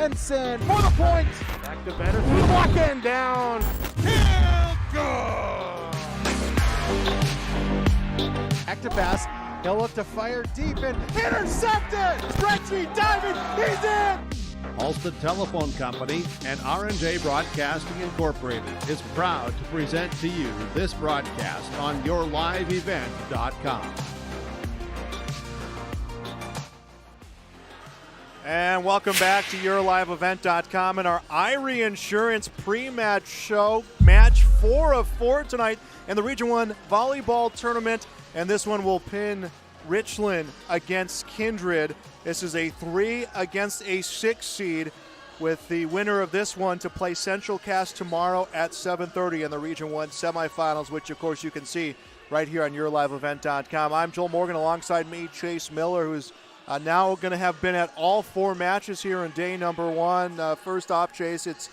Benson for the point. Back to Bennett through the block and down. Field goal. Back to pass. He'll look to fire deep and intercepted. Stretchy diving. He's in. Halstead Telephone Company and R&J Broadcasting Incorporated is proud to present to you this broadcast on YourLiveEvent.com. And welcome back to YourLiveEvent.com and our Irie Insurance pre-match show. Match 4 of 4 tonight in the Region 1 Volleyball Tournament. And this one will pin Richland against Kindred. This is a 3 against a 6 seed, with the winner of this one to play Central Cass tomorrow at 7:30 in the Region 1 semifinals, which of course you can see right here on YourLiveEvent.com. I'm Joel Morgan, alongside me Chase Miller, who's now going to have been at all 4 matches here in day number 1. First off, Chase, it's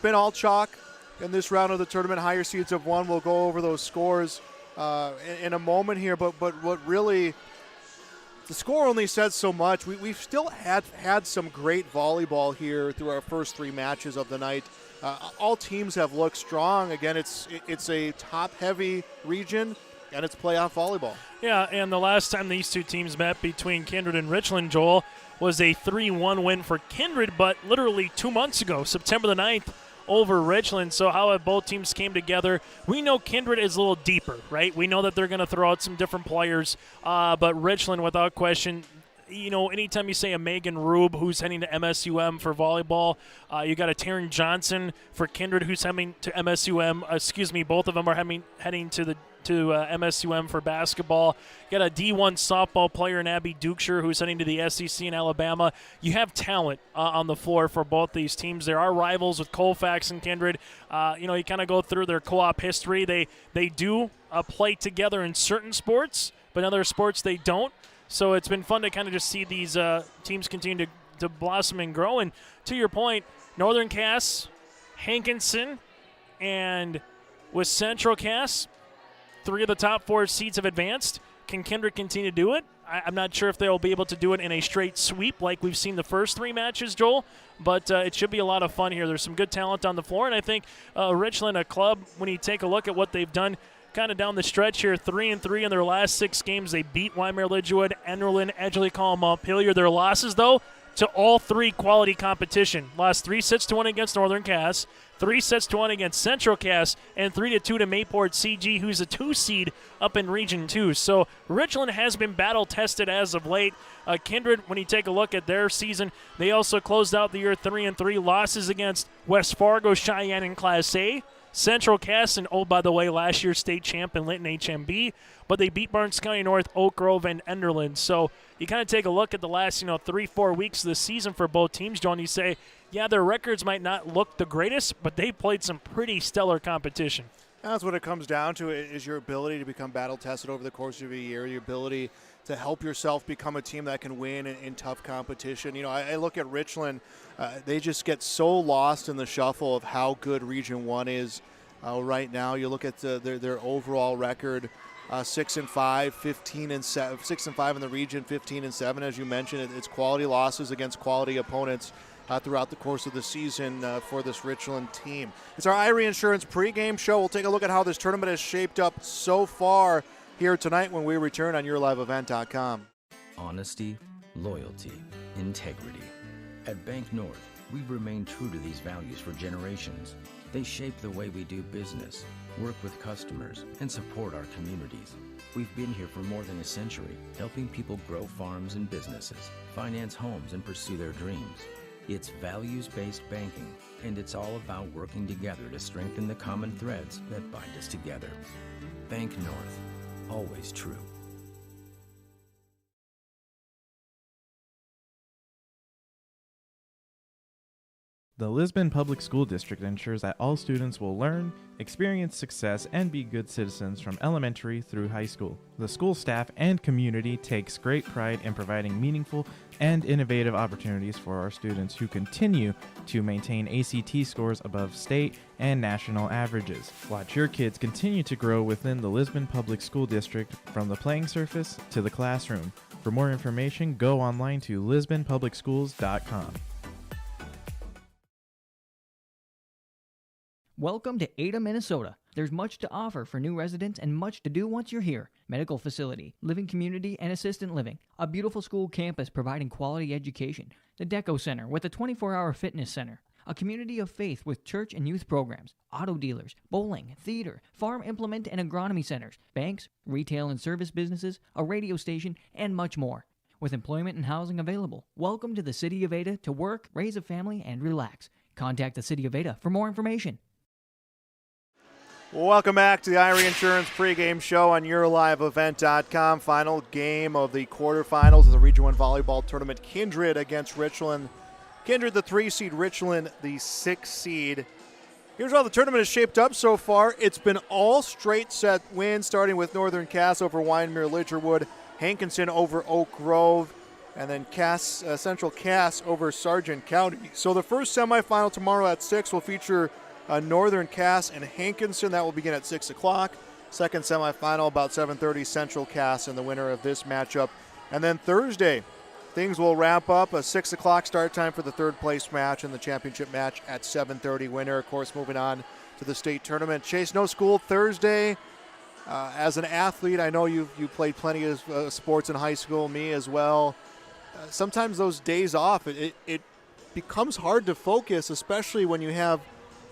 been all chalk in this round of the tournament. Higher seeds have won. We'll go over those scores in a moment here, but what really, the score only says so much. We've still had some great volleyball here through our first 3 matches of the night. All teams have looked strong. Again, it's a top-heavy region, and it's playoff volleyball. Yeah, and the last time these two teams met between Kindred and Richland, Joel, was a 3-1 win for Kindred, but literally 2 months ago, September the 9th, over Richland. So how have both teams came together? We know Kindred is a little deeper, right? We know that they're going to throw out some different players, but Richland, without question, you know, anytime you say a Megan Rube who's heading to MSUM for volleyball, you got a Taryn Johnson for Kindred who's heading to MSUM. Both of them are heading to MSUM for basketball. You got a D1 softball player in Abby Dukeshire who's heading to the SEC in Alabama. You have talent on the floor for both these teams. There are rivals with Colfax and Kindred. You kind of go through their co-op history. They do play together in certain sports, but in other sports they don't. So it's been fun to kind of just see these teams continue to blossom and grow. And to your point, Northern Cass, Hankinson, and with Central Cass, 3 of the top 4 seeds have advanced. Can Kindred continue to do it? I'm not sure if they'll be able to do it in a straight sweep like we've seen the first 3 matches, Joel, but it should be a lot of fun here. There's some good talent on the floor, and I think Richland, a club, when you take a look at what they've done kind of down the stretch here, 3-3 in their last 6 games. They beat Weimar Lidgewood, Enderlin, Edgerly-Call, Montpelier. Their losses, though, to all 3 quality competition. Lost 3-1 against Northern Cass, 3-1 against Central Cass, and 3-2 to Mayport CG, who's a 2 seed up in Region 2. So Richland has been battle-tested as of late. Kindred, when you take a look at their season, they also closed out the year 3-3. Losses against West Fargo, Cheyenne in Class A, Central Cass, and by the way, last year's state champ in Linton HMB, but they beat Barnes County North, Oak Grove, and Enderlin. So you kind of take a look at the last 3-4 weeks of the season for both teams, John. You say, yeah, their records might not look the greatest, but they played some pretty stellar competition. That's what it comes down to, is your ability to become battle-tested over the course of a year, your ability to help yourself become a team that can win in tough competition. I look at Richland, they just get so lost in the shuffle of how good Region 1 is right now. You look at their overall record, 6-5, 15-7, 6-5 in the region, 15-7, as you mentioned. It's quality losses against quality opponents throughout the course of the season for this Richland team. It's our Irie Insurance pregame show. We'll take a look at how this tournament has shaped up so far here tonight when we return on YourLiveEvent.com. Honesty, loyalty, integrity. At Bank North, we've remained true to these values for generations. They shape the way we do business, work with customers, and support our communities. We've been here for more than a century, helping people grow farms and businesses, finance homes, and pursue their dreams. It's values-based banking, and it's all about working together to strengthen the common threads that bind us together. Bank North, always true. The Lisbon Public School District ensures that all students will learn, experience success, and be good citizens from elementary through high school. The school staff and community takes great pride in providing meaningful and innovative opportunities for our students who continue to maintain ACT scores above state and national averages. Watch your kids continue to grow within the Lisbon Public School District from the playing surface to the classroom. For more information, go online to lisbonpublicschools.com. Welcome to Ada, Minnesota. There's much to offer for new residents and much to do once you're here. Medical facility, living community, and assistant living. A beautiful school campus providing quality education. The Deco Center with a 24-hour fitness center. A community of faith with church and youth programs. Auto dealers, bowling, theater, farm implement and agronomy centers. Banks, retail and service businesses, a radio station, and much more. With employment and housing available. Welcome to the City of Ada to work, raise a family, and relax. Contact the City of Ada for more information. Welcome back to the Irie Insurance pregame show on YourLiveEvent.com. Final game of the quarterfinals of the Region 1 Volleyball Tournament. Kindred against Richland. Kindred the 3 seed, Richland the 6 seed. Here's how the tournament is shaped up so far. It's been all straight set wins, starting with Northern Cass over Wyndmere Lidgerwood, Hankinson over Oak Grove, and then Central Cass over Sargent County. So the first semifinal tomorrow at 6 will feature Northern Cass and Hankinson. That will begin at 6 o'clock. Second semifinal about 7:30, Central Cass and the winner of this matchup. And then Thursday, things will wrap up. A 6 o'clock start time for the third place match and the championship match at 7:30. Winner, of course, moving on to the state tournament. Chase, no school Thursday. As an athlete, I know you played plenty of sports in high school, me as well. Sometimes those days off, it becomes hard to focus, especially when you have,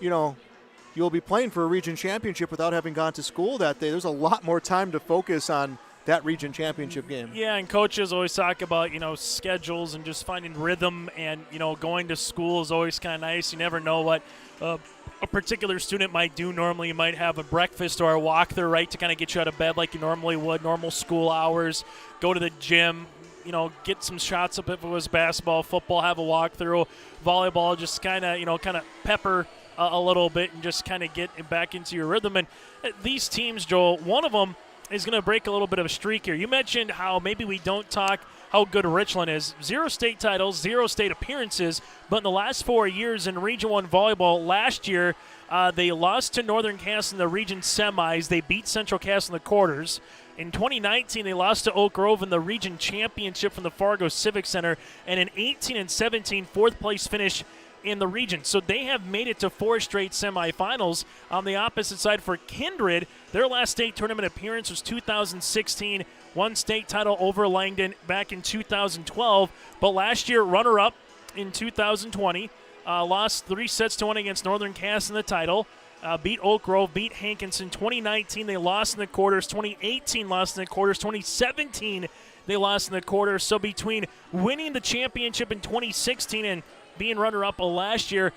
you'll be playing for a region championship without having gone to school that day. There's a lot more time to focus on that region championship game. Yeah, and coaches always talk about, schedules and just finding rhythm, and, going to school is always kind of nice. You never know what a particular student might do. Normally you might have a breakfast or a walkthrough, right, to kind of get you out of bed like you normally would, normal school hours, go to the gym, get some shots up if it was basketball, football, have a walkthrough, volleyball, just kind of pepper a little bit and just kind of get back into your rhythm. And these teams, Joel, one of them is going to break a little bit of a streak here. You mentioned how maybe we don't talk how good Richland is. 0 state titles, 0 state appearances, but in the last 4 years in Region 1 volleyball, last year they lost to Northern Cass in the region semis. They beat Central Cass in the quarters. In 2019, they lost to Oak Grove in the region championship from the Fargo Civic Center. And in 18 and 17, fourth place finish in the region. So they have made it to 4 straight semifinals. On the opposite side for Kindred, their last state tournament appearance was 2016, won state title over Langdon back in 2012, but last year runner-up in 2020, lost 3-1 against Northern Cass in the title, beat Oak Grove, beat Hankinson. 2019 they lost in the quarters, 2018 lost in the quarters, 2017 they lost in the quarters. So between winning the championship in 2016 and being runner-up last year,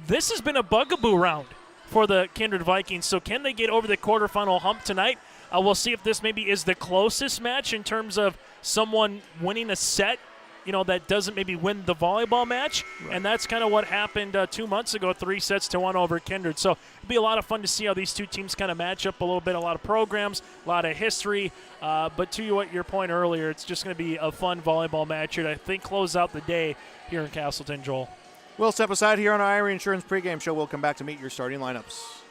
this has been a bugaboo round for the Kindred Vikings. So can they get over the quarterfinal hump tonight? We'll see if this maybe is the closest match in terms of someone winning a set, that doesn't maybe win the volleyball match. Right. And that's kind of what happened 2 months ago, 3-1 over Kindred. So it'll be a lot of fun to see how these two teams kind of match up a little bit, a lot of programs, a lot of history. But to your point earlier, it's just going to be a fun volleyball match here to, I think, close out the day here in Castleton, Joel. We'll step aside here on our Irie Insurance pregame show. We'll come back to meet your starting lineups.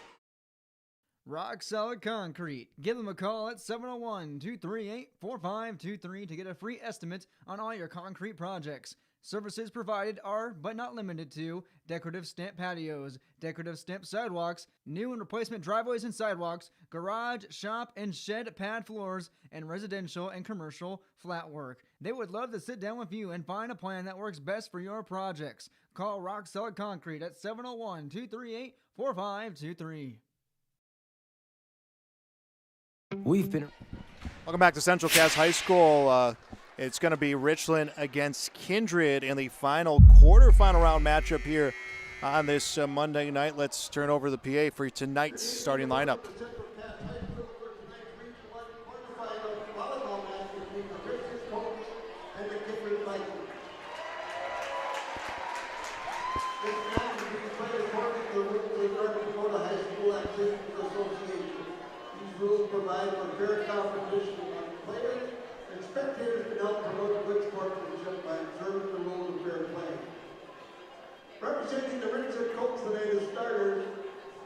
Rock Solid Concrete. Give them a call at 701-238-4523 to get a free estimate on all your concrete projects. Services provided are, but not limited to, decorative stamp patios, decorative stamp sidewalks, new and replacement driveways and sidewalks, garage, shop, and shed pad floors, and residential and commercial flat work. They would love to sit down with you and find a plan that works best for your projects. Call Rock Solid Concrete at 701-238-4523. Welcome back to Central Cass High School. It's going to be Richland against Kindred in the quarterfinal round matchup here on this Monday night. Let's turn over the PA for tonight's starting lineup. Rules provide for fair competition among players, and spectators can help promote good sportsmanship by observing the rules of fair play. Representing the Richland Colts today, the starters,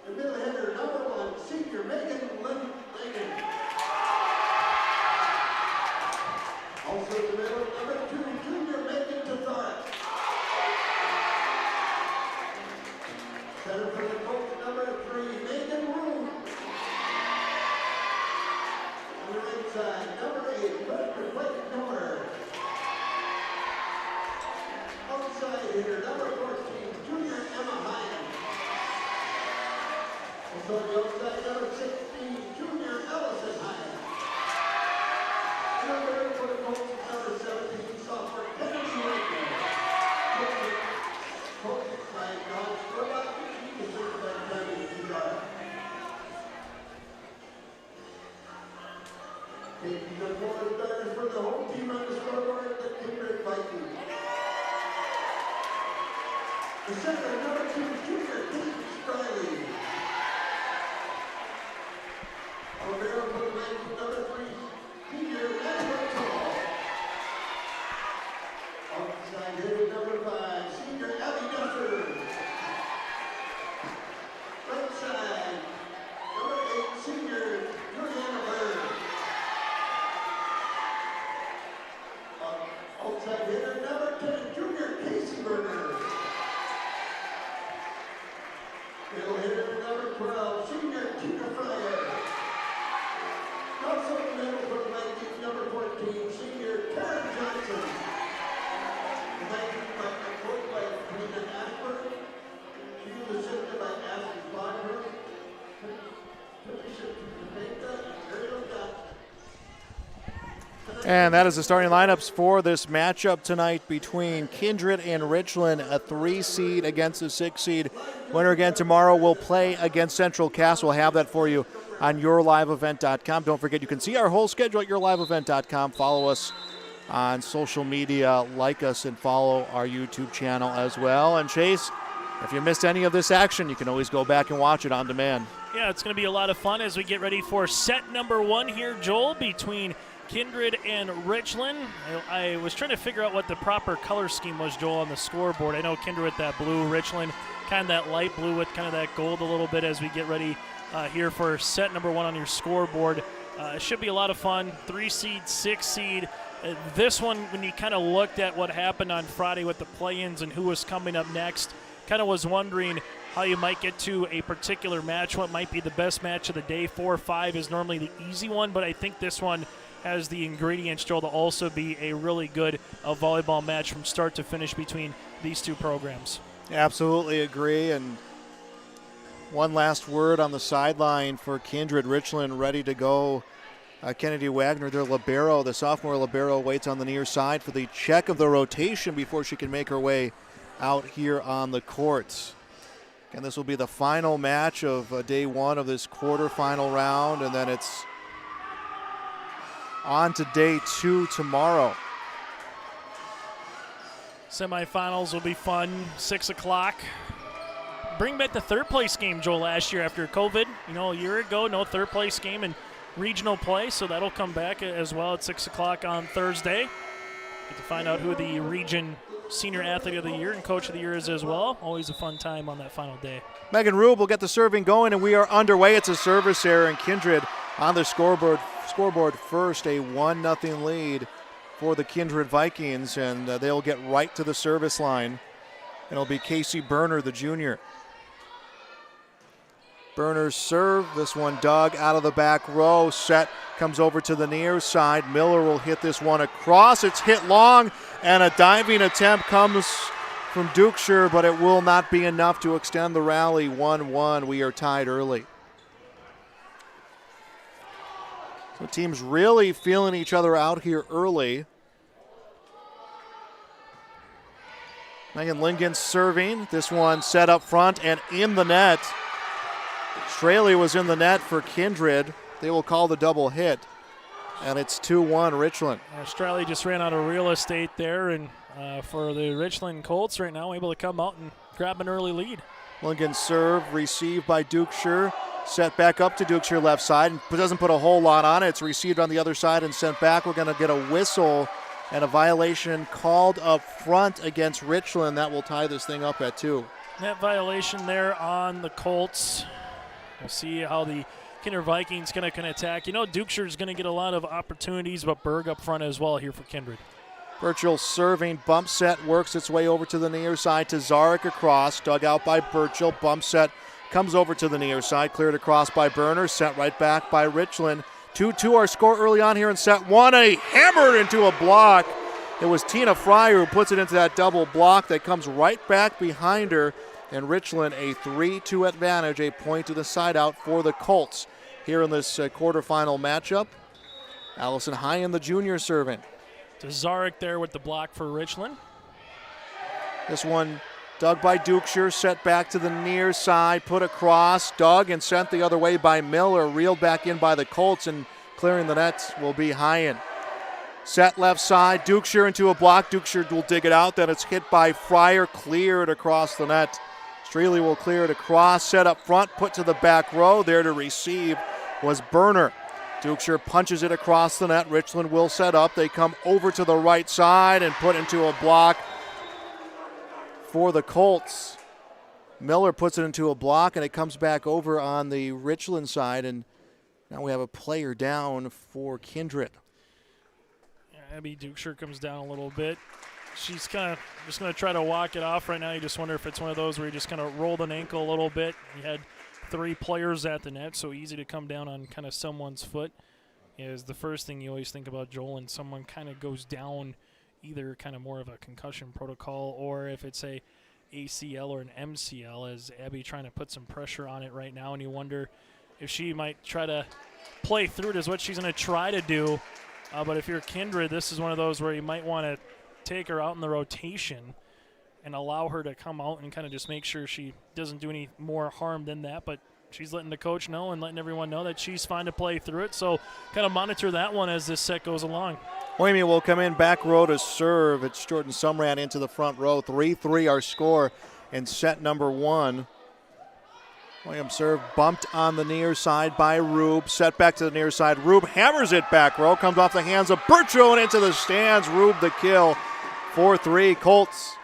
the middle hitter, #1, senior Megan Outside hitter number 5, senior Abby Dusser. Right side, number 8, senior Juliana Bird. Outside hitter number 10, junior Casey Berger. Middle hitter number 12, senior Tina Fryer. Also in the middle for the ladies, number 14, senior Karen Johnson. The ladies by the court by Tina Ashburn. She was assisted by Ashley Bonner. Patricia Pimenta and Ariel Johnson. And that is the starting lineups for this matchup tonight between Kindred and Richland, a 3 seed against a 6 seed. Winner again tomorrow will play against Central Cass. We'll have that for you on yourliveevent.com. Don't forget, you can see our whole schedule at yourliveevent.com. Follow us on social media, like us, and follow our YouTube channel as well. And Chase, if you missed any of this action, you can always go back and watch it on demand. Yeah, it's going to be a lot of fun as we get ready for set number 1 here, Joel, between Kindred and Richland. I was trying to figure out what the proper color scheme was, Joel, on the scoreboard. I know Kindred with that blue, Richland kind of that light blue with kind of that gold a little bit as we get ready here for set number 1 on your scoreboard. It should be a lot of fun. 3 seed, 6 seed. This one, when you kind of looked at what happened on Friday with the play-ins and who was coming up next, kind of was wondering how you might get to a particular match, what might be the best match of the day. 4-5 is normally the easy one, but I think this one has the ingredients, Joel, to also be a really good volleyball match from start to finish between these two programs. Absolutely agree. And one last word on the sideline for Kindred. Richland ready to go. Kennedy Wagner, their libero, the sophomore libero, waits on the near side for the check of the rotation before she can make her way out here on the courts. And this will be the final match of day 1 of this quarterfinal round, and then it's on to day 2 tomorrow. Semifinals will be fun, 6 o'clock. Bring back the third place game, Joel, last year after COVID. You know, a year ago, no third place game in regional play, so that'll come back as well at 6 o'clock on Thursday. Get to find out who the region senior athlete of the year and coach of the year is as well. Always a fun time on that final day. Megan Rube will get the serving going, and we are underway. It's a service error, and Kindred on the scoreboard first, a 1-0 lead for the Kindred Vikings, and they'll get right to the service line. It'll be Casey Berner, the junior. Berner's serve, this one dug out of the back row. Set comes over to the near side. Miller will hit this one across. It's hit long, and a diving attempt comes from Dukeshire, but it will not be enough to extend the rally. 1-1. We are tied early. So teams really feeling each other out here early. Megan Lingen serving. This one set up front and in the net. Straley was in the net for Kindred. They will call the double hit. And it's 2-1 Richland. Straley just ran out of real estate there, and for the Richland Colts right now, able to come out and grab an early lead. Lingen serve, received by Dukeshire. Set back up to Dukeshire left side, and doesn't put a whole lot on it. It's received on the other side and sent back. We're going to get a whistle and a violation called up front against Richland. That will tie this thing up at 2. Net violation there on the Colts. We'll see how the Kindred Vikings can attack. You know, Dukeshire is going to get a lot of opportunities, but Berg up front as well here for Kindred. Birchall serving, bump set, works its way over to the near side to Zarek across, dug out by Birchall, bump set, comes over to the near side, cleared across by Berner, sent right back by Richland. 2-2 our score early on here in set 1, and he hammered into a block. It was Tina Fryer who puts it into that double block that comes right back behind her, and Richland a 3-2 advantage, a point to the side out for the Colts here in this quarterfinal matchup. Allison Hyen, the junior, serving. Zarek there with the block for Richland. This one dug by Dukeshire, set back to the near side, put across, dug and sent the other way by Miller, reeled back in by the Colts, and clearing the net will be Hyen. Set left side, Dukeshire into a block. Dukeshire will dig it out, then it's hit by Fryer, cleared across the net. Straley will clear it across, set up front, put to the back row. There to receive was Berner. Dukeshire punches it across the net. Richland will set up. They come over to the right side and put into a block for the Colts. Miller puts it into a block, and it comes back over on the Richland side, and now we have a player down for Kindred. Abby Dukeshire comes down a little bit. She's kind of just going to try to walk it off right now. You just wonder if it's one of those where you just kind of rolled an ankle a little bit. You had 3 players at the net, so easy to come down on kind of someone's foot is the first thing you always think about, Joel, and someone kind of goes down, either kind of more of a concussion protocol or if it's a ACL or an MCL, as Abby trying to put some pressure on it right now, and you wonder if she might try to play through it is what she's going to try to do. But if you're Kindred, this is one of those where you might want to take her out in the rotation and allow her to come out and kind of just make sure she doesn't do any more harm than that. But she's letting the coach know and letting everyone know that she's fine to play through it. So kind of monitor that one as this set goes along. Hoyme will come in back row to serve. It's Jordan Sumran into the front row. 3-3 our score in set number 1. Williams serve bumped on the near side by Rube. Set back to the near side. Rube hammers it back row. Comes off the hands of Bertro and into the stands. Rube the kill. 4-3 Colts.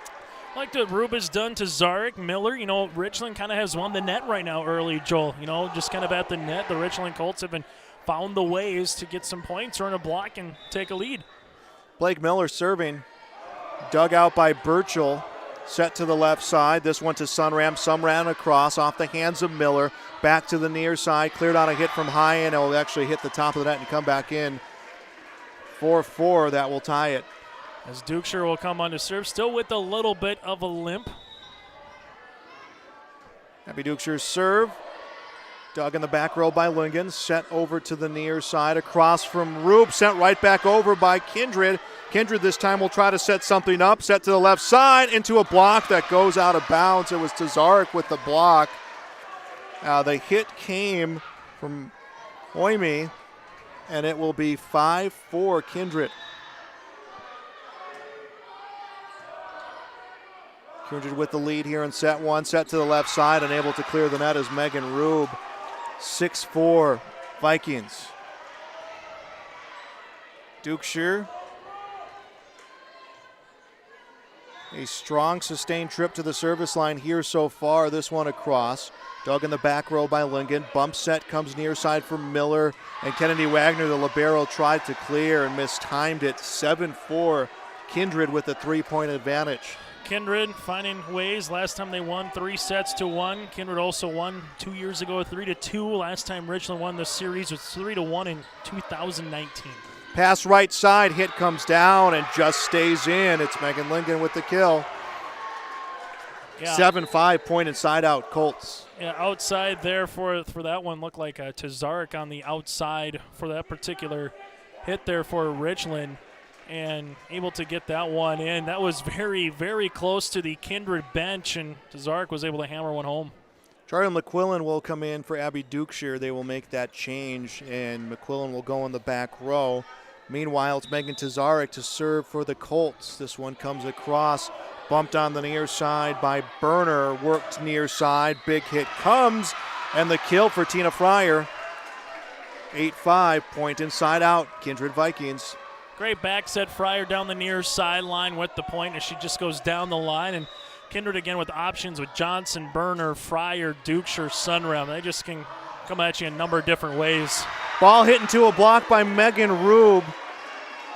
Like what Rube has done to Zarek, Miller. You know, Richland kind of has won the net right now early, Joel. You know, just kind of at the net. The Richland Colts have been found the ways to get some points, earn a block, and take a lead. Blake Miller serving. Dug out by Burchell. Set to the left side. This one to Sunram. Sunram across off the hands of Miller. Back to the near side. Cleared on a hit from high end. It will actually hit the top of the net and come back in. 4-4. That will tie it. As Dukeshire will come on to serve, still with a little bit of a limp. Abby Dukeshire's serve. Dug in the back row by Lingen. Set over to the near side. Across from Rube. Sent right back over by Kindred. Kindred this time will try to set something up. Set to the left side into a block that goes out of bounds. It was Tazarek with the block. The hit came from Hoyme, and it will be 5-4 Kindred. Kindred with the lead here in set 1. Set to the left side, unable to clear the net is Megan Rube. 6-4 Vikings. Dukeshire. A strong sustained trip to the service line here so far. This one across. Dug in the back row by Lingen. Bump set comes near side for Miller. And Kennedy Wagner, the libero, tried to clear and mistimed it. 7-4 Kindred with a 3-point advantage. Kindred finding ways. Last time they won 3-1. Kindred also won 2 years ago 3-2. Last time Richland won the series was 3-1 in 2019. Pass right side, hit comes down and just stays in. It's Megan Lingen with the kill. Yeah. 7-5 point inside out Colts. Yeah, outside there for that one looked like Tazarek on the outside for that particular hit there for Richland, and able to get that one in. That was very, very close to the Kindred bench, and Tazarek was able to hammer one home. Charlie McQuillan will come in for Abby Dukeshire. They will make that change, and McQuillan will go in the back row. Meanwhile, it's Megan Tazarek to serve for the Colts. This one comes across, bumped on the near side by Berner, worked near side. Big hit comes, and the kill for Tina Fryer. 8-5, point inside out, Kindred Vikings. Great back set Fryer down the near sideline with the point as she just goes down the line. And Kindred again with options with Johnson, Berner, Fryer, Dukeshire, Sunram. They just can come at you in a number of different ways. Ball hit into a block by Megan Rube.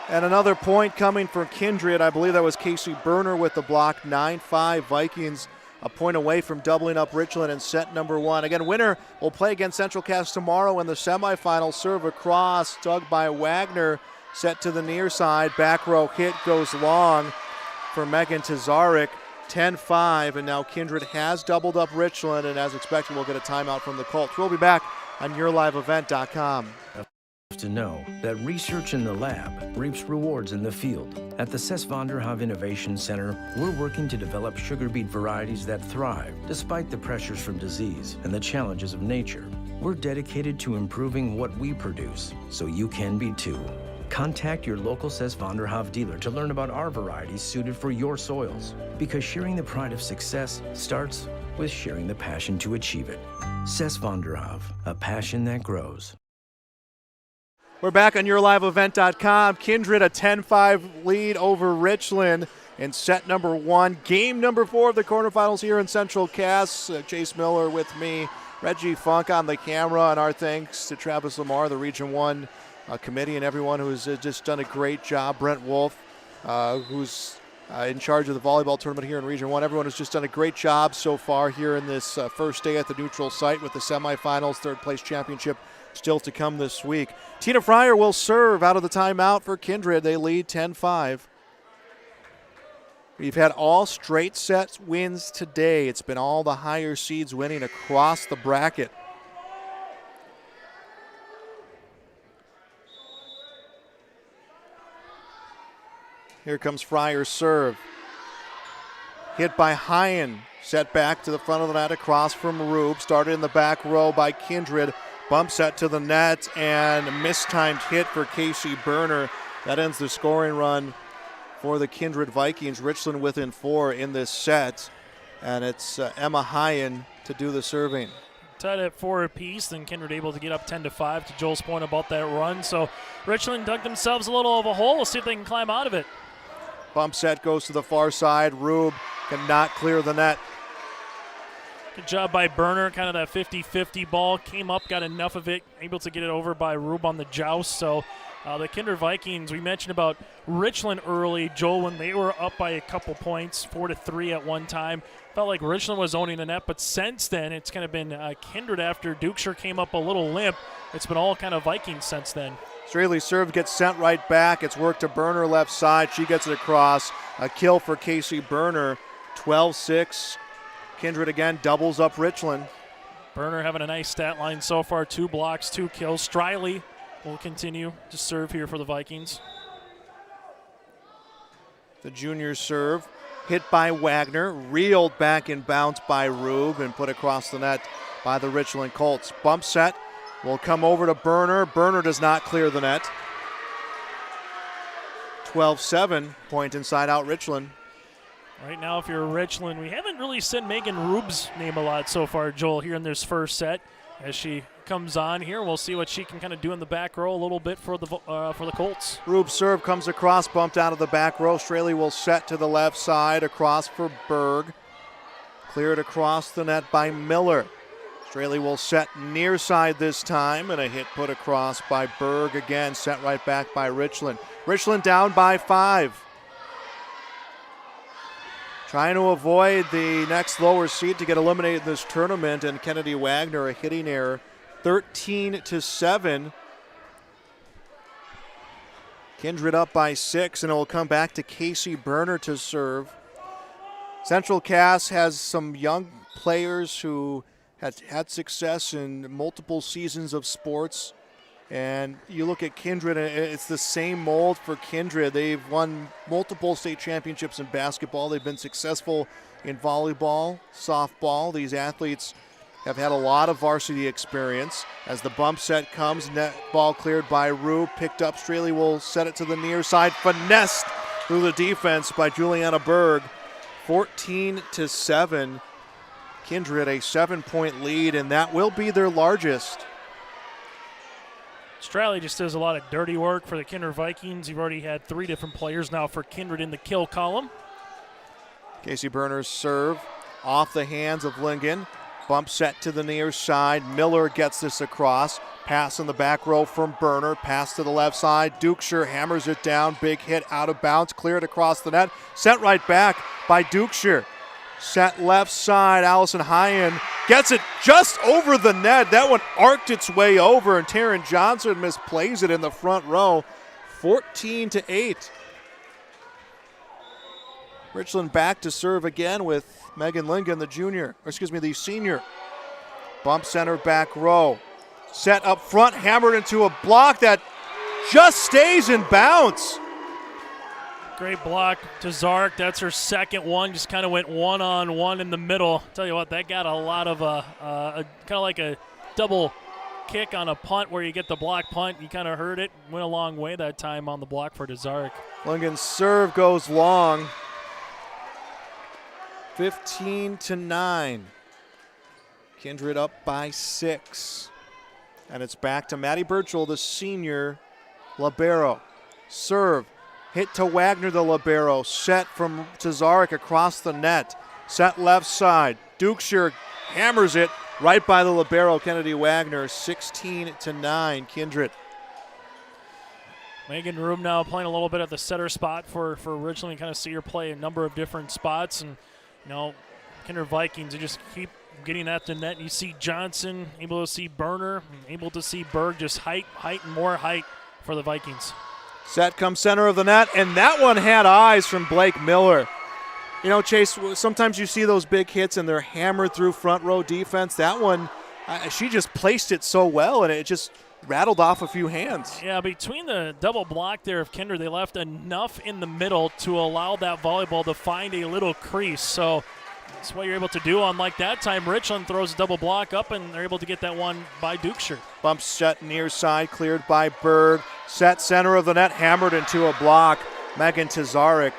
And another point coming for Kindred. I believe that was Casey Berner with the block. 9-5 Vikings, a point away from doubling up Richland in set number 1. Again, winner will play against Central Cass tomorrow in the semifinal. Serve across, dug by Wagner. Set to the near side. Back row hit goes long for Megan Tazarek. 10-5, and now Kindred has doubled up Richland, and as expected, we'll get a timeout from the Colts. We'll be back on YourLiveEvent.com. To know that research in the lab reaps rewards in the field. At the Cess van der Haaf Innovation Center, we're working to develop sugar beet varieties that thrive despite the pressures from disease and the challenges of nature. We're dedicated to improving what we produce, so you can be too. Contact your local Cess van der Haaf dealer to learn about our varieties suited for your soils. Because sharing the pride of success starts with sharing the passion to achieve it. Cess van der Haaf, a passion that grows. We're back on YourLiveEvent.com. Kindred a 10-5 lead over Richland. in set number 1. Game number 4 of the quarterfinals here in Central Cass. Chase Miller with me, Reggie Funk on the camera, and our thanks to Travis Lamar, the Region 1 committee, and everyone who's just done a great job. Brent Wolf, who's in charge of the volleyball tournament here in Region 1. Everyone has just done a great job so far here in this first day at the neutral site with the semifinals, third place championship still to come this week. Tina Fryer will serve out of the timeout for Kindred. They lead 10-5. We've had all straight set wins today. It's been all the higher seeds winning across the bracket. Here comes Fryer's serve. Hit by Hyen. Set back to the front of the net across from Rube. Started in the back row by Kindred. Bump set to the net and a mistimed hit for Casey Berner. That ends the scoring run for the Kindred Vikings. Richland within 4 in this set. And it's Emma Hyen to do the serving. Tied at 4 apiece, then Kindred able to get up 10-5 to Joel's point about that run. So Richland dug themselves a little of a hole. We'll see if they can climb out of it. Bump set goes to the far side. Rube cannot clear the net. Good job by Berner, kind of that 50-50 ball. Came up, got enough of it, able to get it over by Rube on the joust. So the Kindred Vikings, we mentioned about Richland early, Joel, when they were up by a couple points, 4-3 at one time. Felt like Richland was owning the net, but since then it's kind of been Kindred after Dukeshire came up a little limp. It's been all kind of Vikings since then. Straley's serve gets sent right back. It's worked to Berner left side. She gets it across. A kill for Casey Berner. 12-6. Kindred again doubles up Richland. Berner having a nice stat line so far. 2 blocks, 2 kills. Straley will continue to serve here for the Vikings. The junior serve hit by Wagner. Reeled back in bounce by Rube and put across the net by the Richland Colts. Bump set will come over to Berner. Berner does not clear the net. 12-7, point inside out Richland. Right now, if you're Richland, we haven't really said Megan Rube's name a lot so far, Joel, here in this first set. As she comes on here, we'll see what she can kind of do in the back row a little bit for the Colts. Rube's serve comes across, bumped out of the back row. Straley will set to the left side, across for Berg. Cleared across the net by Miller. Straley will set near side this time, and a hit put across by Berg again, sent right back by Richland. Richland down by 5. Trying to avoid the next lower seed to get eliminated in this tournament, and Kennedy Wagner a hitting error. 13-7. Kindred up by 6, and it will come back to Casey Berner to serve. Central Cass has some young players who had success in multiple seasons of sports. And you look at Kindred, and it's the same mold for Kindred. They've won multiple state championships in basketball. They've been successful in volleyball, softball. These athletes have had a lot of varsity experience. As the bump set comes, net ball cleared by Rube, picked up. Straley will set it to the near side, finessed through the defense by Juliana Berg. 14-7. Kindred a 7-point lead, and that will be their largest. Straley just does a lot of dirty work for the Kindred Vikings. You've already had 3 different players now for Kindred in the kill column. Casey Berner's serve off the hands of Lingen. Bump set to the near side. Miller gets this across. Pass in the back row from Berner. Pass to the left side. Dukeshire hammers it down. Big hit out of bounds. Cleared across the net. Sent right back by Dukeshire. Set left side. Allison Hyen gets it just over the net. That one arced its way over, and Taryn Johnson misplays it in the front row. 14-8. Richland back to serve again with Megan Lingen, the senior. Bump center back row. Set up front, hammered into a block that just stays in bounds. Great block to Zark. That's her second one. Just kind of went one-on-one in the middle. Tell you what, that got a lot of kind of like a double kick on a punt where you get the block punt. You kind of heard it. Went a long way that time on the block for Zark. Lingen's serve goes long. 15-9. Kindred up by 6. And it's back to Maddie Birchall, the senior libero. Serve Hit to Wagner, the libero. Set from Tazarek across the net. Set left side. Dukeshire hammers it right by the libero, Kennedy Wagner. 16-9, Kindred. Megan Rube now playing a little bit at the setter spot for Richland. You kind of see her play a number of different spots. And, Kindred Vikings, you just keep getting at the net. You see Johnson, able to see Berner, able to see Berg, just height, and more height for the Vikings. Set comes center of the net, and that one had eyes from Blake Miller. Chase, sometimes you see those big hits and they're hammered through front row defense. That one, she just placed it so well, and it just rattled off a few hands. Yeah, between the double block there of Kindred, they left enough in the middle to allow that volleyball to find a little crease. So that's what you're able to do. Unlike that time, Richland throws a double block up, and they're able to get that one by Dukeshire. Bump set near side, cleared by Berg. Set center of the net, hammered into a block. Megan Tazarek.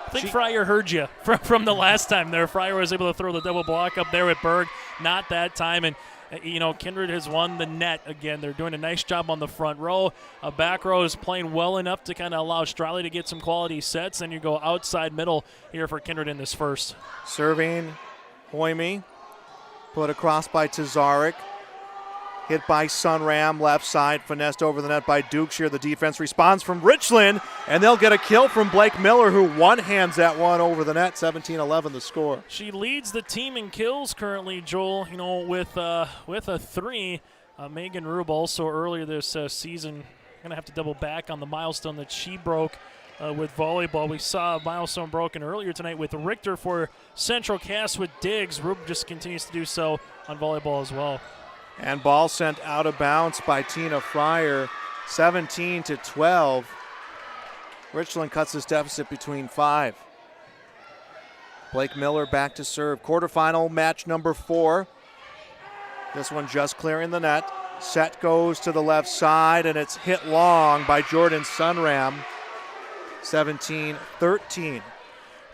I think Fryer heard you from the last time there. Fryer was able to throw the double block up there with Berg. Not that time. And, Kindred has won the net again. They're doing a nice job on the front row. Back row is playing well enough to kind of allow Striley to get some quality sets. Then you go outside middle here for Kindred in this first. Serving Hoyme. Put across by Tazarek. Hit by Sunram, left side, finessed over the net by Dukeshire. The defense responds from Richland, and they'll get a kill from Blake Miller, who one-hands that one over the net. 17-11 the score. She leads the team in kills currently, Joel, with a 3. Megan Rube also earlier this season, going to have to double back on the milestone that she broke with volleyball. We saw a milestone broken earlier tonight with Richter for Central Cass with Diggs. Rube just continues to do so on volleyball as well. And ball sent out of bounds by Tina Fryer, 17-12. Richland cuts this deficit between 5. Blake Miller back to serve. Quarterfinal match number 4. This one just clearing the net. Set goes to the left side, and it's hit long by Jordan Sunram. 17-13.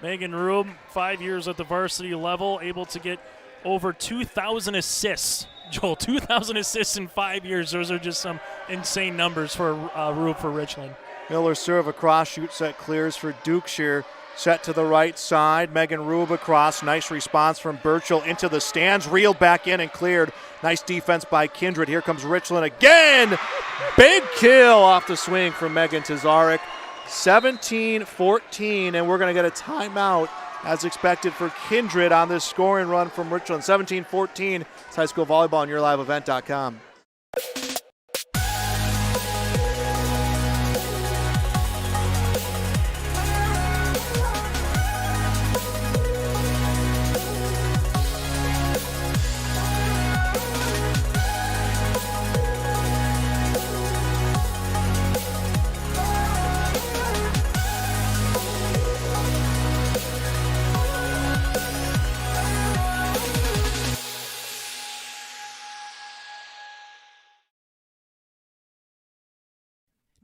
Megan Rube, 5 years at the varsity level, able to get over 2,000 assists. Joel, 2,000 assists in 5 years. Those are just some insane numbers for Rube for Richland. Miller serve across, shoot set clears for Dukeshire. Set to the right side. Megan Rube across. Nice response from Burchell into the stands. Reeled back in and cleared. Nice defense by Kindred. Here comes Richland again. Big kill off the swing from Megan Tazarek. 17-14, and we're going to get a timeout as expected for Kindred on this scoring run from Richland. 17-14. It's high school volleyball on YourLiveEvent.com.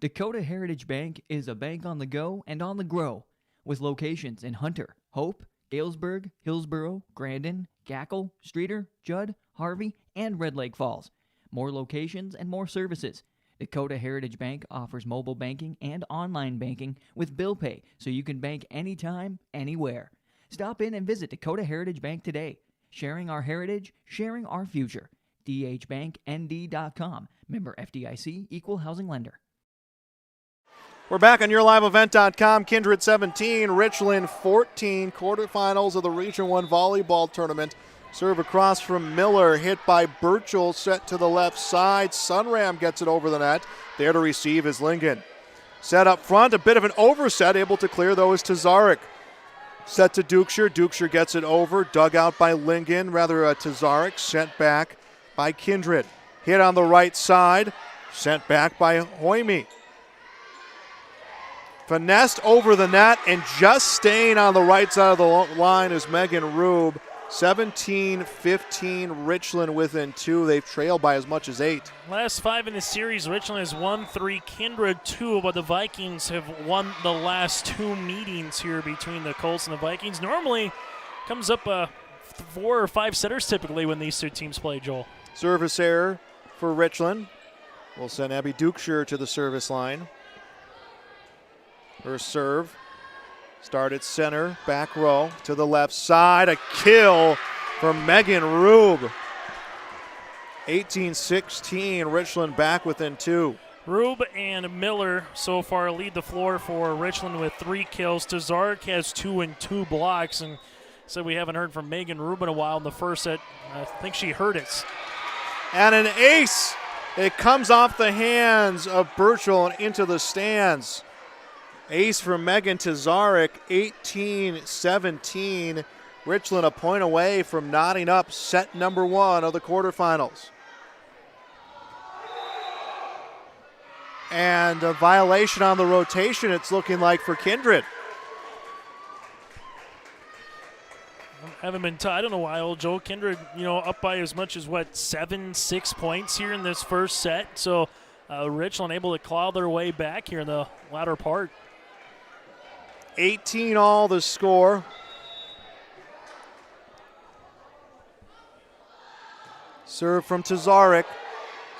Dakota Heritage Bank is a bank on the go and on the grow, with locations in Hunter, Hope, Galesburg, Hillsborough, Grandin, Gackle, Streeter, Judd, Harvey, and Red Lake Falls. More locations and more services. Dakota Heritage Bank offers mobile banking and online banking with bill pay, so you can bank anytime, anywhere. Stop in and visit Dakota Heritage Bank today. Sharing our heritage, sharing our future. dhbanknd.com. Member FDIC, Equal Housing Lender. We're back on YourLiveEvent.com. Kindred 17, Richland 14. Quarterfinals of the Region 1 Volleyball Tournament. Serve across from Miller, hit by Burchell, set to the left side. Sunram gets it over the net. There to receive is Lingen. Set up front, a bit of an overset. Able to clear, though, is Tazarek. Set to Dukeshire. Dukeshire gets it over. Dug out by Lingen, Tazarek. Sent back by Kindred. Hit on the right side. Sent back by Hoyme. Finessed over the net, and just staying on the right side of the line is Megan Rube. 17-15, Richland within 2. They've trailed by as much as 8. Last 5 in the series, Richland has won 3, Kindred 2, but the Vikings have won the last 2 meetings here between the Colts and the Vikings. Normally comes up 4 or 5 setters typically when these two teams play, Joel. Service error for Richland. We'll send Abby Dukeshire to the service line. Her serve. Start at center, back row to the left side. A kill from Megan Rube. 18-16, Richland back within 2. Rube and Miller so far lead the floor for Richland with 3 kills. Tazark has 2 and 2 blocks, and said we haven't heard from Megan Rube in a while in the first set. I think she hurt us. And an ace. It comes off the hands of Burchell and into the stands. Ace from Megan Tazarek, 18-17. Richland a point away from knotting up set number 1 of the quarterfinals. And a violation on the rotation, it's looking like, for Kindred. Haven't been tied in a while. Joe Kindred, up by as much as, 7-6 points here in this first set. So Richland able to claw their way back here in the latter part. 18 all the score. Serve from Tazarek.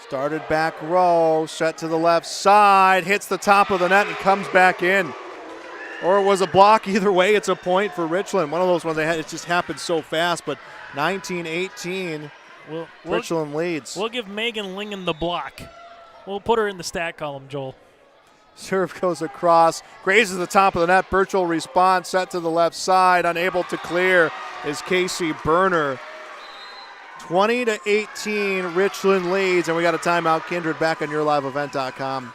Started back row, set to the left side, hits the top of the net and comes back in. Or it was a block. Either way, it's a point for Richland. One of those ones they had, it just happened so fast, but 19-18, Richland leads. We'll give Megan Lingen the block. We'll put her in the stat column, Joel. Serve goes across, grazes the top of the net. Burchell responds, set to the left side, unable to clear is Casey Berner. 20-18, Richland leads, and we got a timeout. Kindred back on YourLiveEvent.com.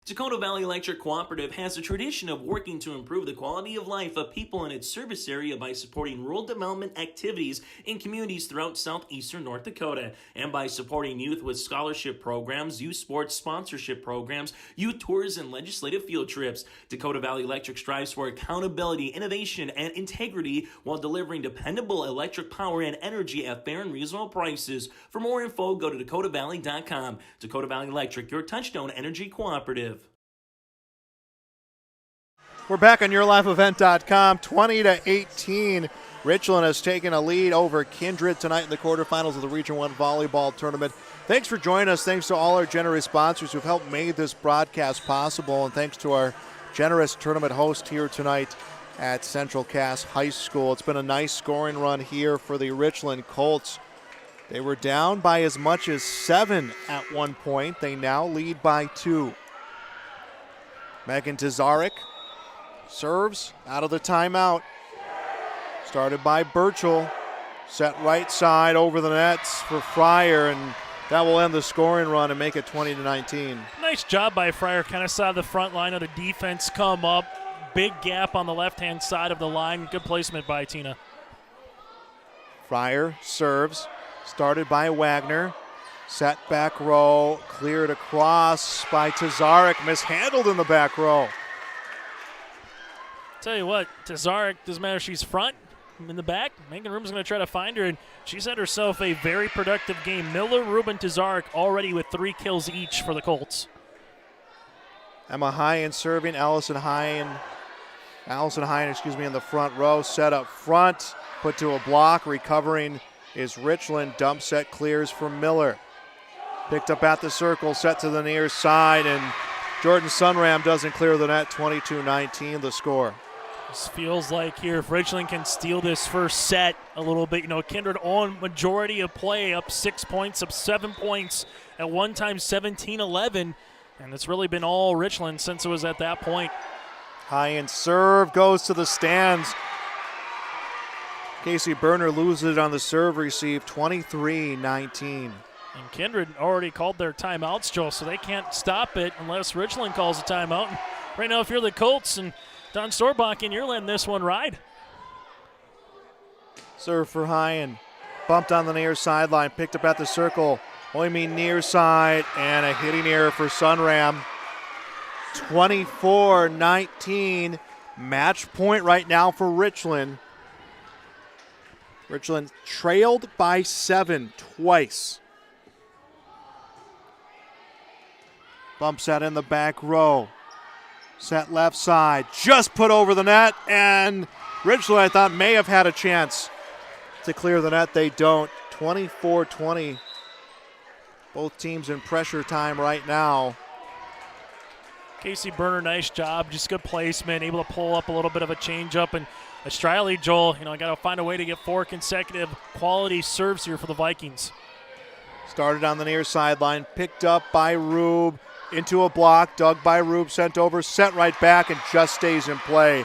Dakota Valley Electric Cooperative has a tradition of working to improve the quality of life of people in its service area by supporting rural development activities in communities throughout southeastern North Dakota, and by supporting youth with scholarship programs, youth sports sponsorship programs, youth tours, and legislative field trips. Dakota Valley Electric strives for accountability, innovation, and integrity while delivering dependable electric power and energy at fair and reasonable prices. For more info, go to dakotaValley.com. Dakota Valley Electric, your touchstone energy cooperative. We're back on YourLiveEvent.com. 20-18. Richland has taken a lead over Kindred tonight in the quarterfinals of the Region 1 Volleyball Tournament. Thanks for joining us. Thanks to all our generous sponsors who've helped make this broadcast possible. And thanks to our generous tournament host here tonight at Central Cass High School. It's been a nice scoring run here for the Richland Colts. They were down by as much as 7 at one point. They now lead by 2. Megan Tazarek serves out of the timeout. Started by Burchell. Set right side over the nets for Fryer, and that will end the scoring run and make it 20-19. Nice job by Fryer. Kind of saw the front line of the defense come up. Big gap on the left-hand side of the line. Good placement by Tina. Fryer serves. Started by Wagner. Set back row. Cleared across by Tazarek. Mishandled in the back row. Tell you what, Tazarek, doesn't matter if she's front, in the back, Megan Ruben's going to try to find her, and she's had herself a very productive game. Miller, Ruben, Tazarek already with 3 kills each for the Colts. Emma Hyen serving. Allison Hyen, in the front row. Set up front, put to a block. Recovering is Richland. Dump set clears from Miller. Picked up at the circle, set to the near side, and Jordan Sunram doesn't clear the net. 22-19 the score. This feels like here, if Richland can steal this first set a little bit, Kindred on majority of play, up 6 points, up 7 points, at one time 17-11, and it's really been all Richland since it was at that point. High-end serve goes to the stands. Casey Berner loses it on the serve receive, 23-19. And Kindred already called their timeouts, Joel, so they can't stop it unless Richland calls a timeout. And right now, if you're the Colts and Don Storbakken, you're letting this one ride. Serve for Hyen. Bumped on the near sideline, picked up at the circle. Oimi near side, and a hitting error for Sunram. 24-19. Match point right now for Richland. Richland trailed by 7 twice. Bump set in the back row. Set left side, just put over the net, and Richland, I thought, may have had a chance to clear the net. They don't. 24-20. Both teams in pressure time right now. Casey Berner, nice job. Just good placement, able to pull up a little bit of a changeup. And Striley, Joel, got to find a way to get 4 consecutive quality serves here for the Vikings. Started on the near sideline, picked up by Rube, into a block, dug by Rube, sent over, sent right back, and just stays in play.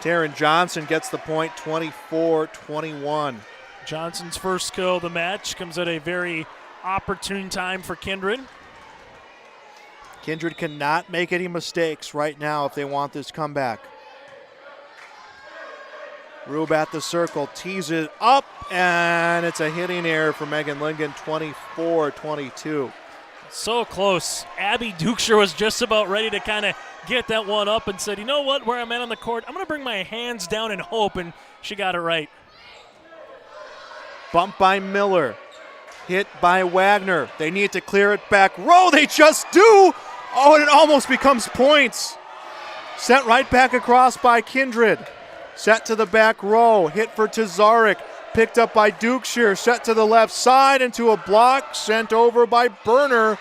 Taryn Johnson gets the point, 24-21. Johnson's first kill of the match comes at a very opportune time for Kindred. Kindred cannot make any mistakes right now if they want this comeback. Rube at the circle, tees it up, and it's a hitting error for Megan Lingen, 24-22. So close. Abby Dukeshire was just about ready to kind of get that one up and said, you know what, where I'm at on the court, I'm going to bring my hands down and hope, and she got it right. Bump by Miller, hit by Wagner. They need to clear it back row, they just do! Oh, and it almost becomes points. Sent right back across by Kindred. Set to the back row, hit for Tazarek, picked up by Dukeshire, set to the left side into a block, sent over by Berner,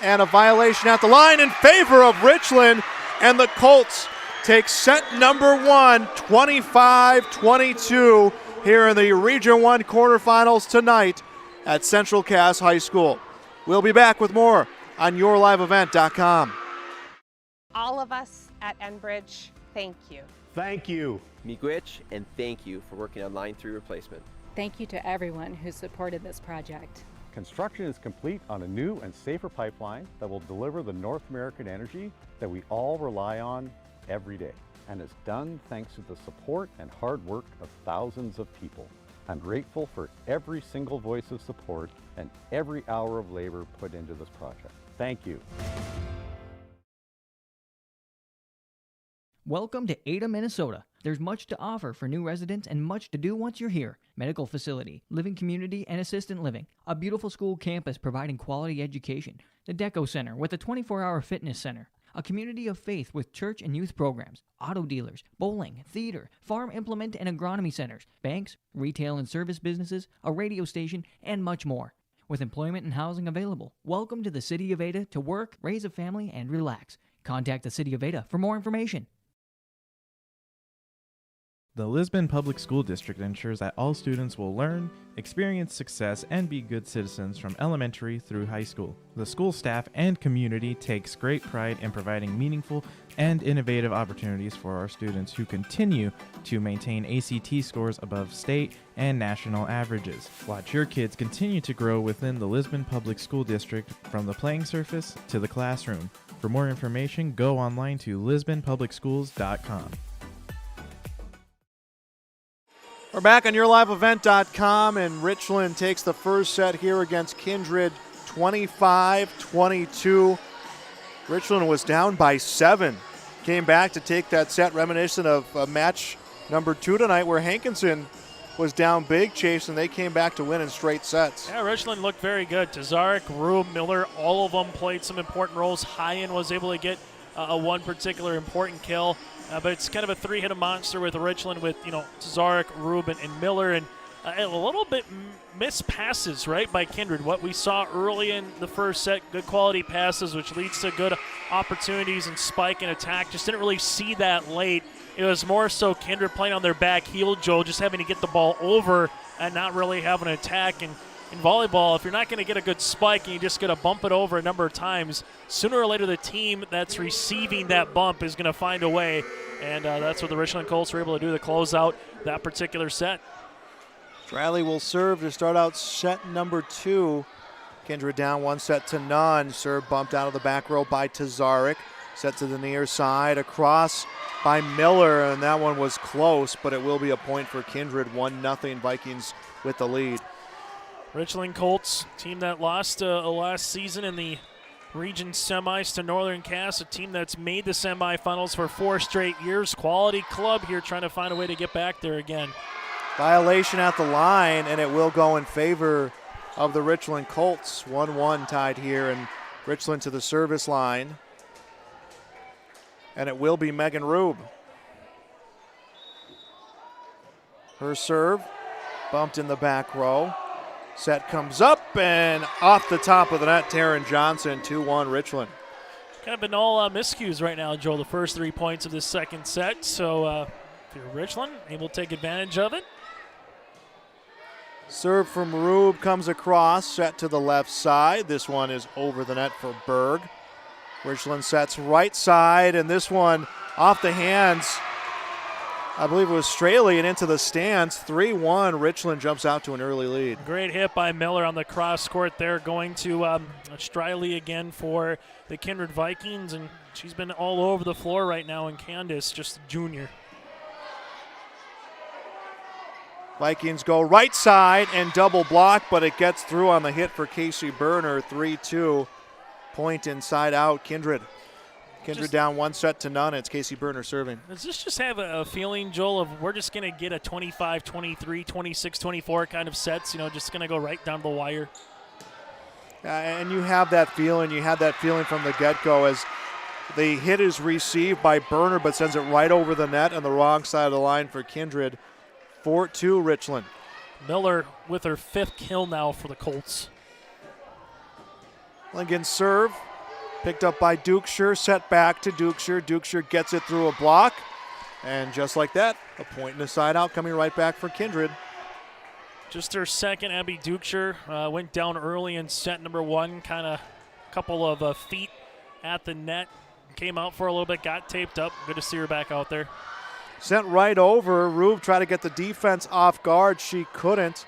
and a violation at the line in favor of Richland, and the Colts take set number 1, 25-22, here in the Region 1 quarterfinals tonight at Central Cass High School. We'll be back with more on YourLiveEvent.com. All of us at Enbridge, thank you. Thank you. Miigwech, and thank you for working on Line 3 replacement. Thank you to everyone who supported this project. Construction is complete on a new and safer pipeline that will deliver the North American energy that we all rely on every day. And it's done thanks to the support and hard work of thousands of people. I'm grateful for every single voice of support and every hour of labor put into this project. Thank you. Welcome to Ada, Minnesota. There's much to offer for new residents and much to do once you're here. Medical facility, living community, and assistant living. A beautiful school campus providing quality education. The Deco Center with a 24-hour fitness center. A community of faith with church and youth programs. Auto dealers, bowling, theater, farm implement and agronomy centers. Banks, retail and service businesses, a radio station, and much more. With employment and housing available. Welcome to the City of Ada to work, raise a family, and relax. Contact the City of Ada for more information. The Lisbon Public School District ensures that all students will learn, experience success, and be good citizens from elementary through high school. The school staff and community takes great pride in providing meaningful and innovative opportunities for our students who continue to maintain ACT scores above state and national averages. Watch your kids continue to grow within the Lisbon Public School District from the playing surface to the classroom. For more information, go online to lisbonpublicschools.com. We're back on YourLiveEvent.com, and Richland takes the first set here against Kindred, 25-22. Richland was down by 7. Came back to take that set, reminiscent of match number 2 tonight, where Hankinson was down big, Chase, and they came back to win in straight sets. Yeah, Richland looked very good. Tazarek, Rube, Miller, all of them played some important roles. Hyen was able to get one particular important kill. But it's kind of a three-hit monster with Richland with, Tazarek, Rubin, and Miller. And a little bit missed passes, right, by Kindred. What we saw early in the first set, good quality passes, which leads to good opportunities and spike and attack. Just didn't really see that late. It was more so Kindred playing on their back heel, Joe, just having to get the ball over and not really having an attack. And in volleyball, if you're not going to get a good spike and you just going to bump it over a number of times, sooner or later the team that's receiving that bump is going to find a way, and that's what the Richland Colts were able to do to close out that particular set. Riley will serve to start out set number 2. Kindred down 1-0. Serve bumped out of the back row by Tazarek. Set to the near side, across by Miller, and that one was close, but it will be a point for Kindred. 1-0 Vikings with the lead. Richland Colts, team that lost last season in the region semis to Northern Cass, a team that's made the semifinals for 4 straight years. Quality club here trying to find a way to get back there again. Violation at the line, and it will go in favor of the Richland Colts. 1-1 tied here, and Richland to the service line. And it will be Megan Rube. Her serve, bumped in the back row. Set comes up and off the top of the net, Taryn Johnson, 2-1 Richland. Kind of been all miscues right now, Joel, the first 3 points of this second set. So if you're Richland, able to take advantage of it. Serve from Rube comes across, set to the left side. This one is over the net for Berg. Richland sets right side, and this one off the hands, I believe it was Straley, and into the stands. 3-1, Richland jumps out to an early lead. Great hit by Miller on the cross court there, going to Straley again for the Kindred Vikings, and she's been all over the floor right now, and Candace, just a junior. Vikings go right side and double block, but it gets through on the hit for Casey Berner. 3-2, point inside out, Kindred. Kindred down 1-0. It's Casey Berner serving. Does this just have a feeling, Joel, of we're just going to get a 25-23, 26-24 kind of sets, just going to go right down the wire? And you have that feeling. You had that feeling from the get-go as the hit is received by Berner but sends it right over the net on the wrong side of the line for Kindred. 4-2 Richland. Miller with her 5th kill now for the Colts. Lincoln serve. Picked up by Dukeshire, set back to Dukeshire. Dukeshire gets it through a block. And just like that, a point and a side out coming right back for Kindred. Just her second, Abby Dukeshire went down early in set number 1. Kind of a couple of feet at the net. Came out for a little bit, got taped up. Good to see her back out there. Sent right over. Rube tried to get the defense off guard. She couldn't.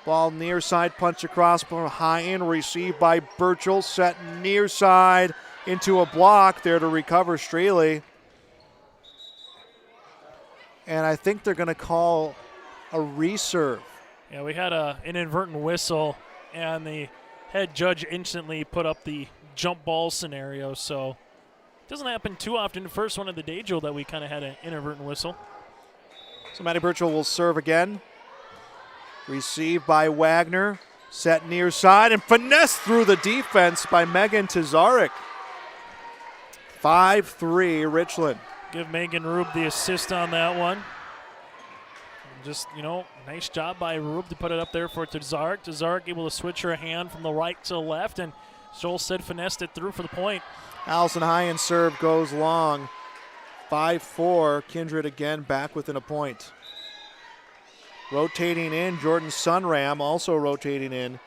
Ball near side, punch across behind, received by Burchell, set near side into a block there to recover Straley. And I think they're going to call a reserve. Yeah, we had an inadvertent whistle, and the head judge instantly put up the jump ball scenario. So it doesn't happen too often. The first one of the day, Joel, that we kind of had an inadvertent whistle. So Maddie Burchell will serve again. Received by Wagner, set near side, and finessed through the defense by Megan Tazarek. 5-3 Richland. Give Megan Rube the assist on that one. Just, nice job by Rube to put it up there for Tazarek. Tazarek able to switch her hand from the right to the left, and Joel said finessed it through for the point. Allison Hyen serve goes long. 5-4, Kindred again back within a point. Rotating in, Jordan Sunram also rotating in.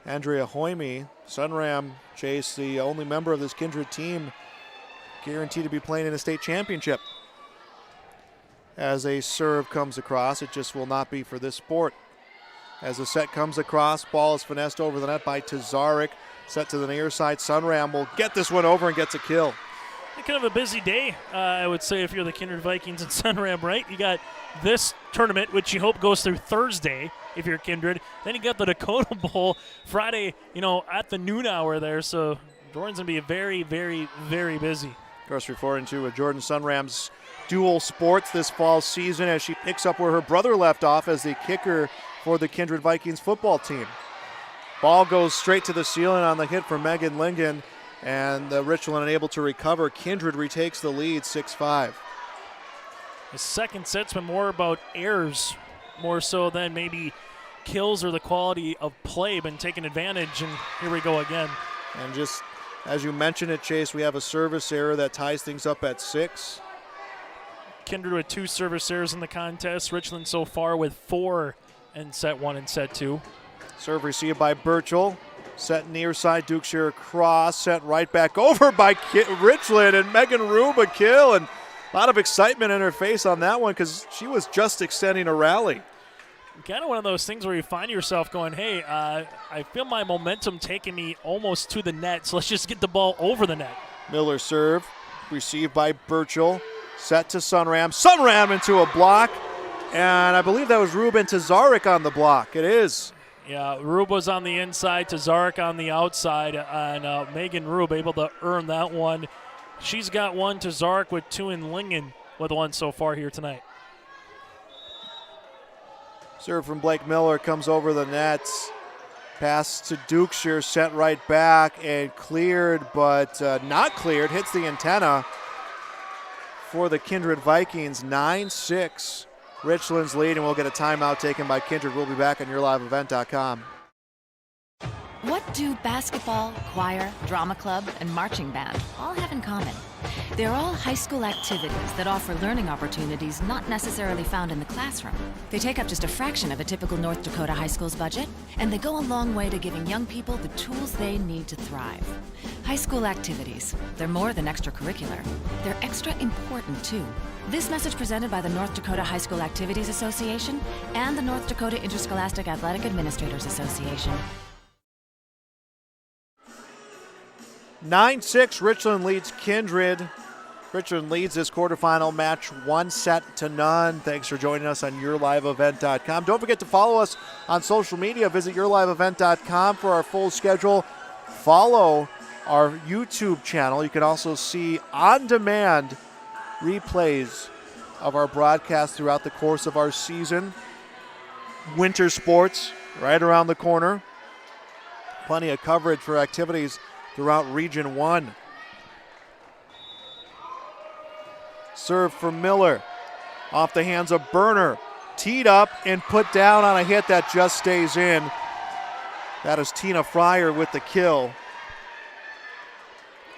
Andrea Hoyme. Sunram, Chase, the only member of this Kindred team guaranteed to be playing in a state championship. As a serve comes across, it just will not be for this sport. As the set comes across, ball is finessed over the net by Tazarek. Set to the near side, Sunram will get this one over and gets a kill. Kind of a busy day, I would say, if you're the Kindred Vikings and Sunram, right? You got this tournament, which you hope goes through Thursday if you're Kindred. Then you got the Dakota Bowl Friday, at the noon hour there. So Jordan's going to be very, very, very busy. Of course, referring to Jordan Sunram's dual sports this fall season as she picks up where her brother left off as the kicker for the Kindred Vikings football team. Ball goes straight to the ceiling on the hit for Megan Lingen. And Richland unable to recover. Kindred retakes the lead, 6-5. The second set's been more about errors, more so than maybe kills or the quality of play, been taken advantage, and here we go again. And just as you mentioned it, Chase, we have a service error that ties things up at 6. Kindred with 2 service errors in the contest. Richland so far with 4 in set 1 and set 2. Serve received by Burchell. Set near side, Dukeshire cross, set right back over by Richland, and Megan Rube a kill, and a lot of excitement in her face on that one because she was just extending a rally. Kind of one of those things where you find yourself going, hey, I feel my momentum taking me almost to the net, so let's just get the ball over the net. Miller serve, received by Burchell, set to Sunram. Sunram into a block, and I believe that was Ruben Tazarek on the block. It is. Yeah, Rube was on the inside, Tazarek on the outside, and Megan Rube able to earn that one. She's got 1, Tazarek with 2, and Lingen with 1 so far here tonight. Serve from Blake Miller comes over the nets. Pass to Dukeshire, set right back and cleared, but not cleared. Hits the antenna for the Kindred Vikings, 9-6. Richland's lead, and we'll get a timeout taken by Kindred. We'll be back on YourLiveEvent.com. What What do basketball, choir, drama club, and marching band all have in common? They're all high school activities that offer learning opportunities not necessarily found in the classroom. They take up just a fraction of a typical North Dakota high school's budget, and they go a long way to giving young people the tools they need to thrive. High school activities, they're more than extracurricular. They're extra important, too. This message presented by the North Dakota High School Activities Association and the North Dakota Interscholastic Athletic Administrators Association. 9-6, Richland leads Kindred. Richland leads this quarterfinal match 1-0. Thanks for joining us on YourLiveEvent.com. Don't forget to follow us on social media. Visit YourLiveEvent.com for our full schedule. Follow our YouTube channel. You can also see on-demand replays of our broadcast throughout the course of our season. Winter sports right around the corner. Plenty of coverage for activities throughout Region 1. Serve for Miller. Off the hands of Berner. Teed up and put down on a hit that just stays in. That is Tina Fryer with the kill.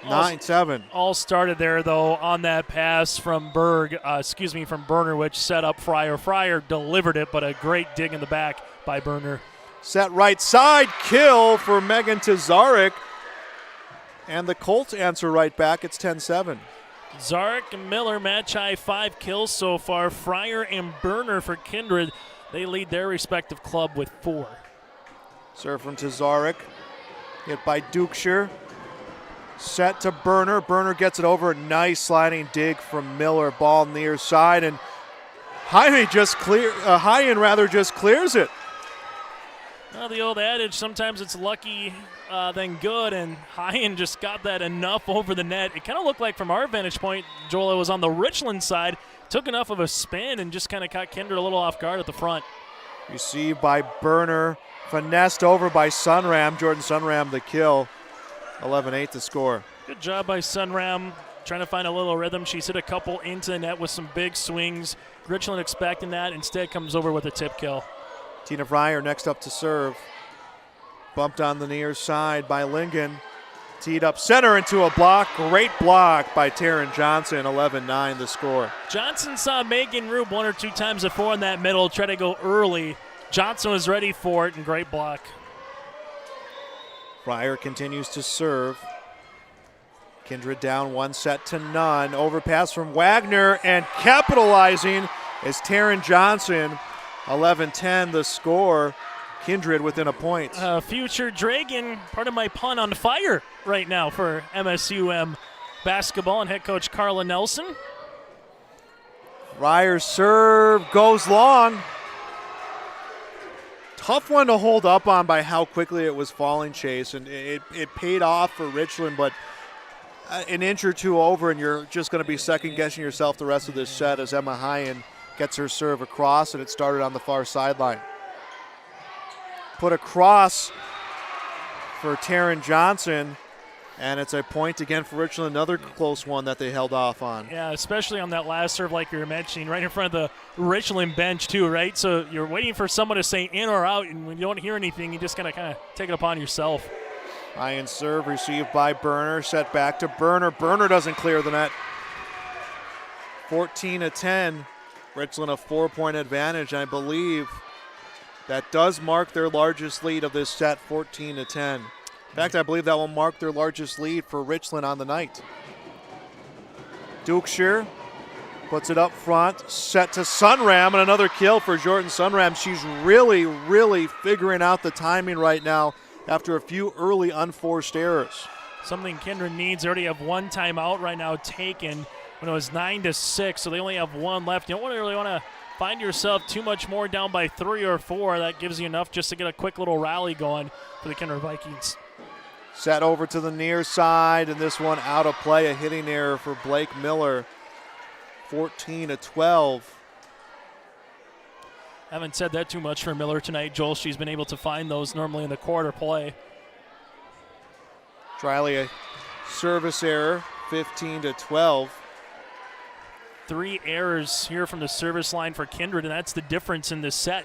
9-7. All started there, though, on that pass from from Berner, which set up Fryer. Fryer delivered it, but a great dig in the back by Berner. Set right side, kill for Megan Tazarek. And the Colts answer right back. It's 10-7. Zarek and Miller match high 5 kills so far. Fryer and Berner for Kindred. They lead their respective club with 4. Serve from Tazarek. Hit by Dukeshire. Set to Berner. Berner gets it over. Nice sliding dig from Miller. Ball near side, and Hyen just clears it. Well, the old adage, sometimes it's lucky than good, and Hyen just got that enough over the net. It kind of looked like from our vantage point, Joel, it was on the Richland side, took enough of a spin and just kind of caught Kindred a little off guard at the front. Received by Berner. Finessed over by Sunram. Jordan Sunram the kill. 11-8 to score. Good job by Sunram, trying to find a little rhythm. She's hit a couple into the net with some big swings. Richland expecting that, instead comes over with a tip kill. Tina Fryer next up to serve. Bumped on the near side by Lingen. Teed up center into a block. Great block by Taryn Johnson. 11-9 the score. Johnson saw Megan Rube 1 or 2 times before in that middle, try to go early. Johnson was ready for it, and great block. Fryer continues to serve. Kindred down 1-0. Overpass from Wagner, and capitalizing is Taryn Johnson. 11-10 the score. Kindred within a point. Future Dragon, part of my pun, on fire right now for MSUM basketball and head coach Carla Nelson. Fryer's serve goes long. Tough one to hold up on by how quickly it was falling, Chase, and it paid off for Richland, but an inch or two over and you're just going to be second-guessing yourself the rest of this set as Emma Hyen gets her serve across, and it started on the far sideline. Put across for Taryn Johnson, and it's a point again for Richland, another close one that they held off on. Yeah, especially on that last serve like you were mentioning, right in front of the Richland bench too, right? So you're waiting for someone to say in or out, and when you don't hear anything, you just kind of take it upon yourself. Hyen serve received by Berner, set back to Berner. Berner doesn't clear the net. 14-10. Richland a 4-point advantage. I believe that does mark their largest lead of this set, 14-10. In fact, I believe that will mark their largest lead for Richland on the night. Dukeshire puts it up front, set to Sunram, and another kill for Jordan Sunram. She's really, really figuring out the timing right now after a few early unforced errors. Something Kindred needs. They already have 1 timeout right now taken when it was 9-6, so they only have 1 left. You don't really want to find yourself too much more down by 3 or 4. That gives you enough just to get a quick little rally going for the Kindred Vikings. Set over to the near side, and this one out of play. A hitting error for Blake Miller. 14-12. Haven't said that too much for Miller tonight, Joel. She's been able to find those normally in the quarter play. Triley, a service error, 15-12. 3 errors here from the service line for Kindred, and that's the difference in this set.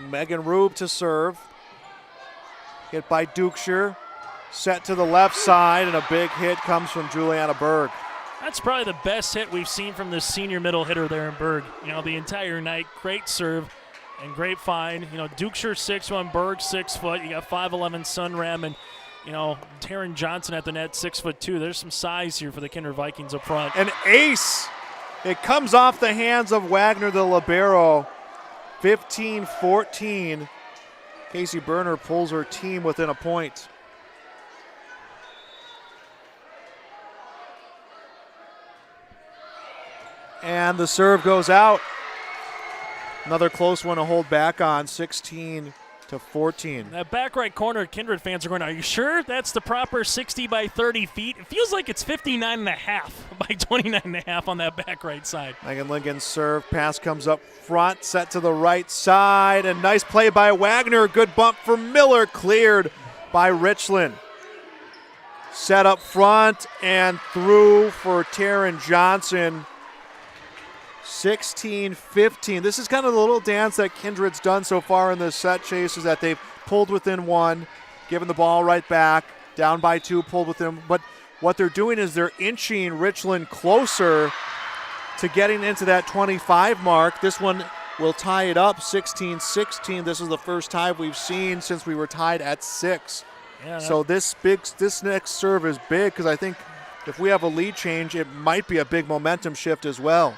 Megan Rube to serve. Hit by Dukeshire. Set to the left side, and a big hit comes from Juliana Berg. That's probably the best hit we've seen from this senior middle hitter there in Berg. The entire night, great serve and great find. Dukeshire 6'1", Berg 6 foot. You got 5'11" Sunram and Taryn Johnson at the net, 6'2". There's some size here for the Kindred Vikings up front. An ace. It comes off the hands of Wagner, the libero. 15-14. Casey Berner pulls her team within a point. And the serve goes out. Another close one to hold back on, 16-14. That back right corner, Kindred fans are going, are you sure that's the proper 60 by 30 feet? It feels like it's 59.5 by 29.5 on that back right side. Megan Lincoln's serve, pass comes up front, set to the right side, and nice play by Wagner. Good bump for Miller, cleared by Richland. Set up front and through for Taryn Johnson. 16-15. This is kind of the little dance that Kindred's done so far in this set, Chase, is that they've pulled within one, given the ball right back, down by 2, pulled within. But what they're doing is they're inching Richland closer to getting into that 25 mark. This one will tie it up 16-16. This is the first tie we've seen since we were tied at 6. Yeah, so this next serve is big because I think if we have a lead change, it might be a big momentum shift as well.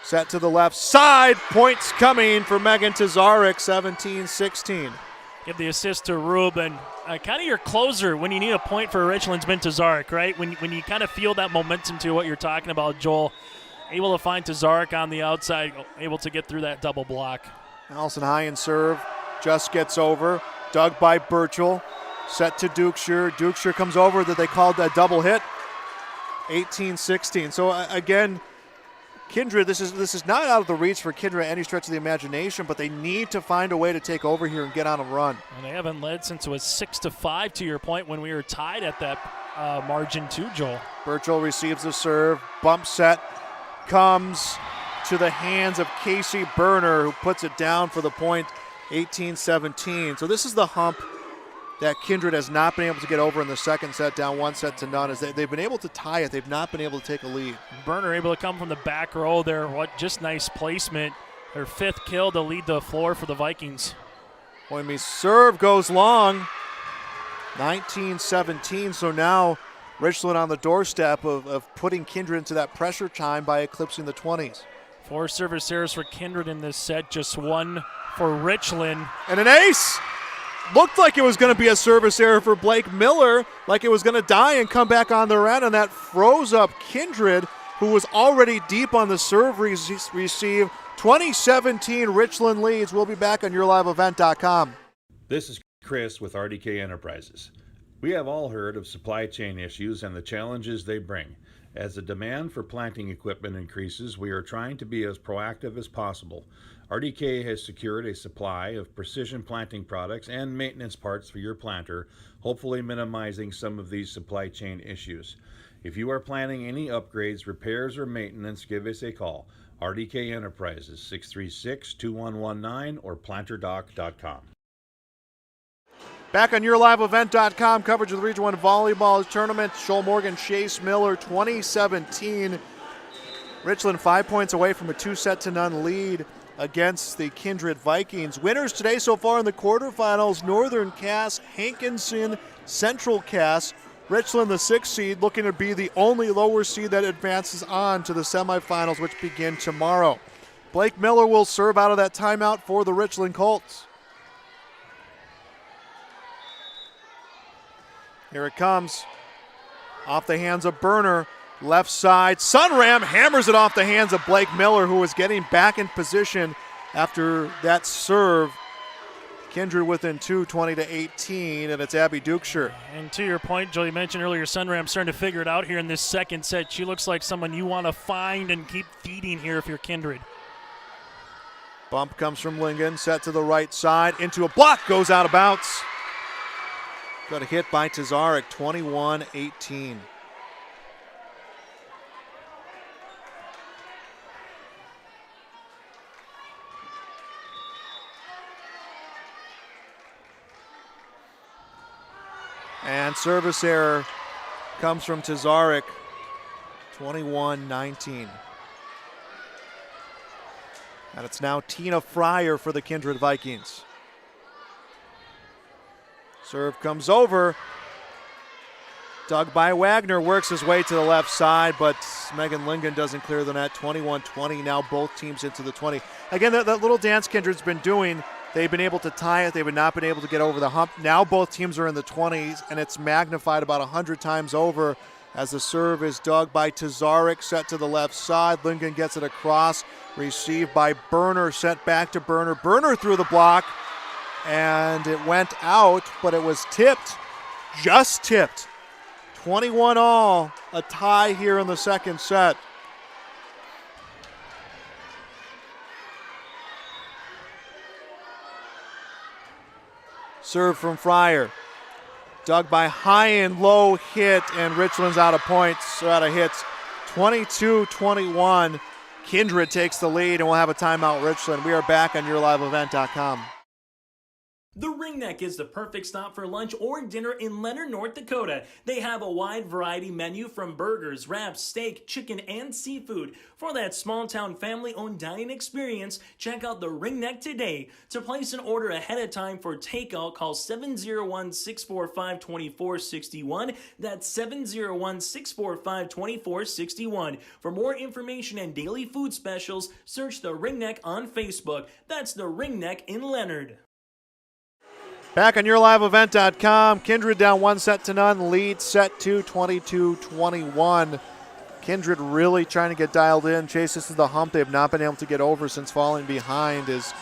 Set to the left side. Points coming for Megan Tazarek, 17-16. Give the assist to Rube. And kind of your closer when you need a point for Richland's been Tazarek, right? When you kind of feel that momentum to what you're talking about, Joel. Able to find Tazarek on the outside, able to get through that double block. Allison High serve. Just gets over. Dug by Burchell. Set to Dukeshire. Dukeshire comes over that they called a double hit. 18-16. So again, Kindred, this is not out of the reach for Kindred any stretch of the imagination, but they need to find a way to take over here and get on a run. And they haven't led since it was 6-5 to your point when we were tied at that margin too, Joel. Burchell receives the serve. Bump set comes to the hands of Casey Berner, who puts it down for the point, 18-17. So this is the hump that Kindred has not been able to get over in the second set, down 1-0. Is they've been able to tie it. They've not been able to take a lead. Berner able to come from the back row there. Just nice placement. Their 5th kill to lead the floor for the Vikings. Oimi's serve goes long, 19-17. So now Richland on the doorstep of putting Kindred into that pressure time by eclipsing the 20s. 4 service errors for Kindred in this set, just 1 for Richland. And an ace! Looked like it was going to be a service error for Blake Miller, like it was going to die and come back on their end, and that froze up Kindred, who was already deep on the serve receive. 2017 Richland leads. We'll be back on YourLiveEvent.com. This is Chris with RDK Enterprises. We have all heard of supply chain issues and the challenges they bring. As the demand for planting equipment increases, we are trying to be as proactive as possible. RDK has secured a supply of precision planting products and maintenance parts for your planter, hopefully minimizing some of these supply chain issues. If you are planning any upgrades, repairs, or maintenance, give us a call. RDK Enterprises, 636-2119 or planterdoc.com. Back on YourLiveEvent.com, coverage of the Region 1 Volleyball Tournament. Shoal Morgan, Chase Miller, 2017. Richland 5 points away from a 2-0 lead against the Kindred Vikings. Winners today so far in the quarterfinals, Northern Cass, Hankinson, Central Cass. Richland, the 6th seed, looking to be the only lower seed that advances on to the semifinals, which begin tomorrow. Blake Miller will serve out of that timeout for the Richland Colts. Here it comes. Off the hands of Berner. Left side. Sunram hammers it off the hands of Blake Miller, who was getting back in position after that serve. Kindred within 2, 20-18, and it's Abby Dukeshire. And to your point, Joel, you mentioned earlier, Sunram starting to figure it out here in this second set. She looks like someone you want to find and keep feeding here if you're Kindred. Bump comes from Lingen, set to the right side, into a block, goes out of bounds. Got a hit by Tazarek, 21-18. And service error comes from Tazarek, 21-19. And it's now Tina Fryer for the Kindred Vikings. Serve comes over. Dug by Wagner, works his way to the left side, but Megan Lingen doesn't clear the net. 21-20, now both teams into the 20. Again, that little dance Kindred's been doing, they've been able to tie it. They've not been able to get over the hump. Now both teams are in the 20s, and it's magnified about 100 times over as the serve is dug by Tazarek, set to the left side. Lingen gets it across, received by Berner, sent back to Berner. Berner through the block, and it went out, but it was tipped, just tipped. 21 all, a tie here in the second set. Serve from Fryer. Dug by High low hit, and Richland's out of points, or out of hits. 22-21. Kindred takes the lead, and we'll have a timeout, Richland. We are back on YourLiveEvent.com. The Ringneck is the perfect stop for lunch or dinner in Leonard, North Dakota. They have a wide variety menu from burgers, wraps, steak, chicken, and seafood. For that small-town family-owned dining experience, check out the Ringneck today. To place an order ahead of time for takeout, call 701-645-2461. That's 701-645-2461. For more information and daily food specials, search the Ringneck on Facebook. That's the Ringneck in Leonard. Back on YourLiveEvent.com. Kindred down 1-0, lead set 2, 22-21. Kindred really trying to get dialed in. Chase, this is the hump they've not been able to get over since falling behind. Is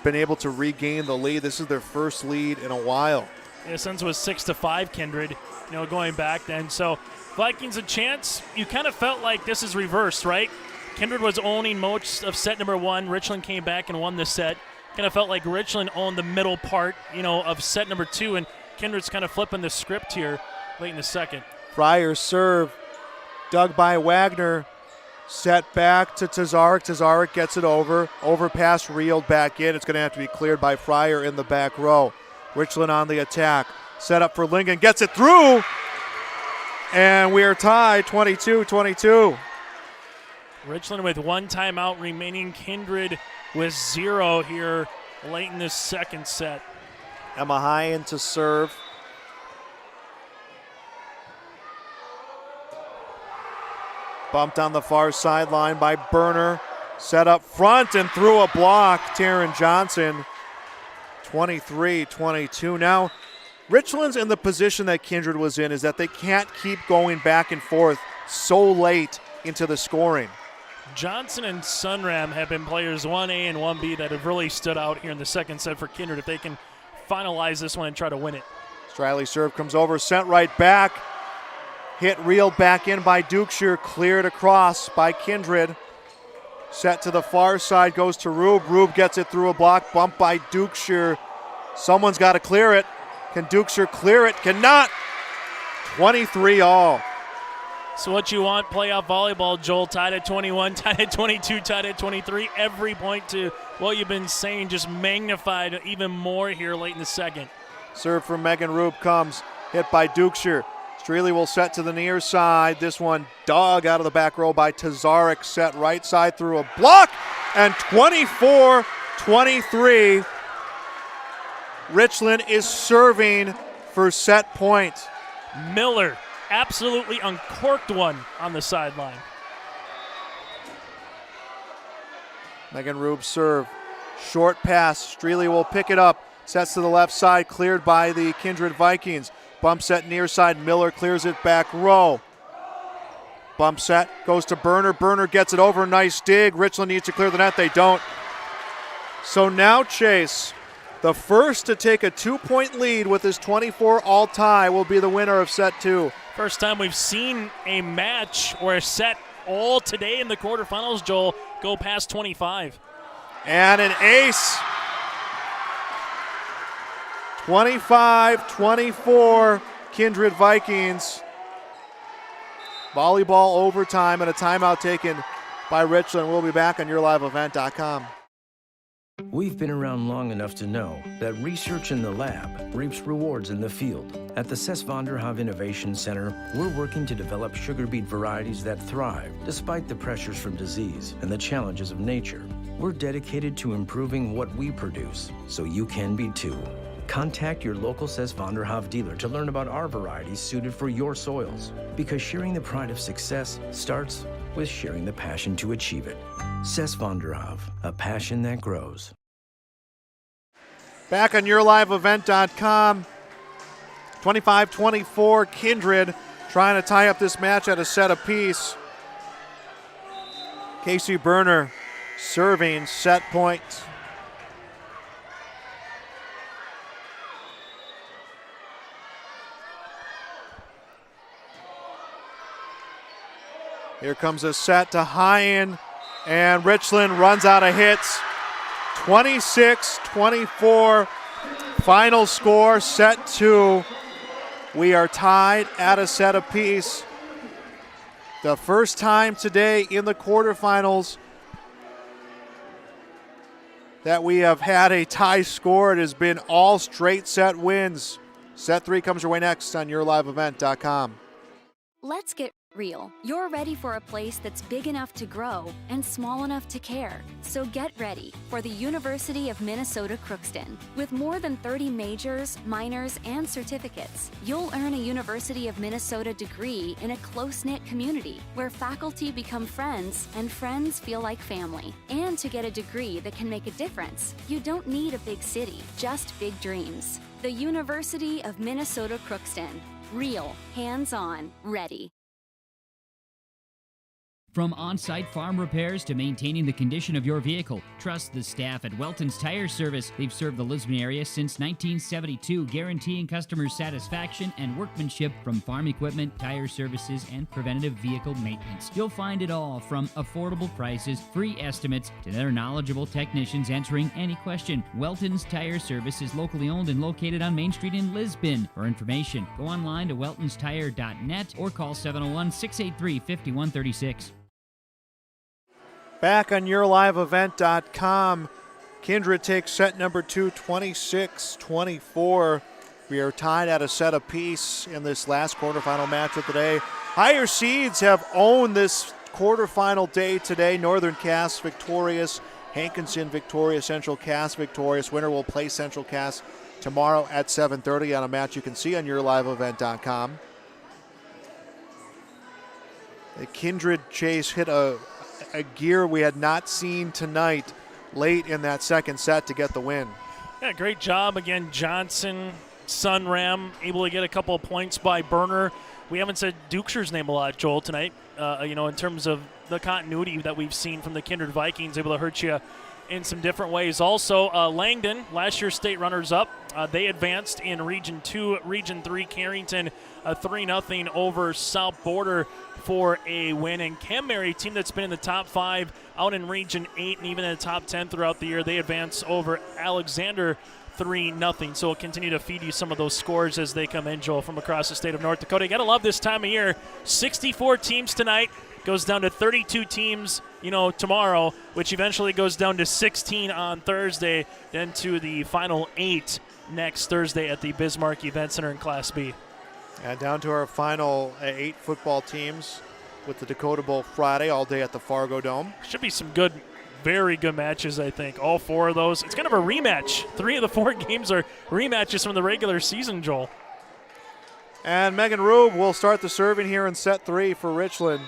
been able to regain the lead. This is their first lead in a while. Yeah, since it was 6-5, Kindred, going back then. So Vikings a chance. You kind of felt like this is reversed, right? Kindred was owning most of set number 1. Richland came back and won the set. Kind of felt like Richland owned the middle part, of set number 2, and Kindred's kind of flipping the script here late in the second. Fryer's serve, dug by Wagner, set back to Tazarek. Tazarek gets it over. Overpass reeled back in. It's going to have to be cleared by Fryer in the back row. Richland on the attack. Set up for Lingen. Gets it through. And we are tied 22-22. Richland with one timeout remaining. Kindred with 0 here late in this second set. Emma Highen to serve. Bumped on the far sideline by Berner. Set up front and through a block. Taryn Johnson, 23-22. Now, Richland's in the position that Kindred was in is that they can't keep going back and forth so late into the scoring. Johnson and Sunram have been players 1A and 1B that have really stood out here in the second set for Kindred if they can finalize this one and try to win it. Striley serve comes over, sent right back. Hit reeled back in by Dukeshire, cleared across by Kindred. Set to the far side, goes to Rube. Rube gets it through a block, bumped by Dukeshire. Someone's got to clear it. Can Dukeshire clear it? Cannot. 23 all. So what you want, playoff volleyball, Joel, tied at 21, tied at 22, tied at 23. Every point to what you've been saying just magnified even more here late in the second. Serve from Megan Rube comes, hit by Dukeshire. Streley will set to the near side. This one dug out of the back row by Tazarek, set right side through a block, and 24-23. Richland is serving for set point. Miller absolutely uncorked one on the sideline. Megan Rube serve. Short pass. Streley will pick it up. Sets to the left side. Cleared by the Kindred Vikings. Bump set near side. Miller clears it back row. Bump set. Goes to Berner. Berner gets it over. Nice dig. Richland needs to clear the net. They don't. So now Chase, the first to take a 2-point lead with his 24 all tie, will be the winner of set 2. First time we've seen a match or a set all today in the quarterfinals, Joel, go past 25. And an ace. 25-24, Kindred Vikings. Volleyball overtime and a timeout taken by Richland. We'll be back on YourLiveEvent.com. We've been around long enough to know that research in the lab reaps rewards in the field. At the Ses van der Haaf Innovation Center, we're working to develop sugar beet varieties that thrive despite the pressures from disease and the challenges of nature. We're dedicated to improving what we produce, so you can be too. Contact your local Ses van der Haaf dealer to learn about our varieties suited for your soils. Because sharing the pride of success starts with sharing the passion to achieve it. Ses van der Haaf, a passion that grows. Back on YourLiveEvent.com, 25-24, Kindred trying to tie up this match at a set apiece. Casey Berner serving set point. Here comes a set to Hyen, and Richland runs out of hits. 26-24, final score, set 2. We are tied at a set apiece. The first time today in the quarterfinals that we have had a tie score. It has been all straight set wins. Set 3 comes your way next on YourLiveEvent.com. Let's get real. You're ready for a place that's big enough to grow and small enough to care. So get ready for the University of Minnesota Crookston. With more than 30 majors, minors, and certificates, you'll earn a University of Minnesota degree in a close-knit community where faculty become friends and friends feel like family. And to get a degree that can make a difference, you don't need a big city, just big dreams. The University of Minnesota Crookston. Real, hands-on, ready. From on-site farm repairs to maintaining the condition of your vehicle, trust the staff at Welton's Tire Service. They've served the Lisbon area since 1972, guaranteeing customer satisfaction and workmanship from farm equipment, tire services, and preventative vehicle maintenance. You'll find it all from affordable prices, free estimates, to their knowledgeable technicians answering any question. Welton's Tire Service is locally owned and located on Main Street in Lisbon. For information, go online to weltonstire.net or call 701-683-5136. Back on YourLiveEvent.com, Kindred takes set number 2, 26-24. We are tied at a set apiece in this last quarterfinal match of the day. Higher seeds have owned this quarterfinal day today. Northern Cass victorious, Hankinson victorious, Central Cass victorious. Winner will play Central Cass tomorrow at 7:30 on a match you can see on YourLiveEvent.com. The Kindred chase hit a gear we had not seen tonight late in that second set to get the win. Yeah, great job. Again, Johnson, Sunram, able to get a couple of points by Berner. We haven't said Dukeshire's name a lot, Joel, tonight, in terms of the continuity that we've seen from the Kindred Vikings, able to hurt you in some different ways. Also, Langdon, last year's state runners-up, they advanced in Region 2. Region 3, Carrington, a 3-0 over South Border for a win. And Canberra, a team that's been in the top 5 out in Region 8 and even in the top 10 throughout the year, they advance over Alexander 3-0. So we'll continue to feed you some of those scores as they come in, Joel, from across the state of North Dakota. You got to love this time of year. 64 teams tonight. Goes down to 32 teams, tomorrow, which eventually goes down to 16 on Thursday, then to the final 8 next Thursday at the Bismarck Event Center in Class B. And down to our final 8 football teams with the Dakota Bowl Friday all day at the Fargo Dome. Should be some good, very good matches, I think. All 4 of those. It's kind of a rematch. 3 of the 4 games are rematches from the regular season, Joel. And Megan Rube will start the serving here in set 3 for Richland.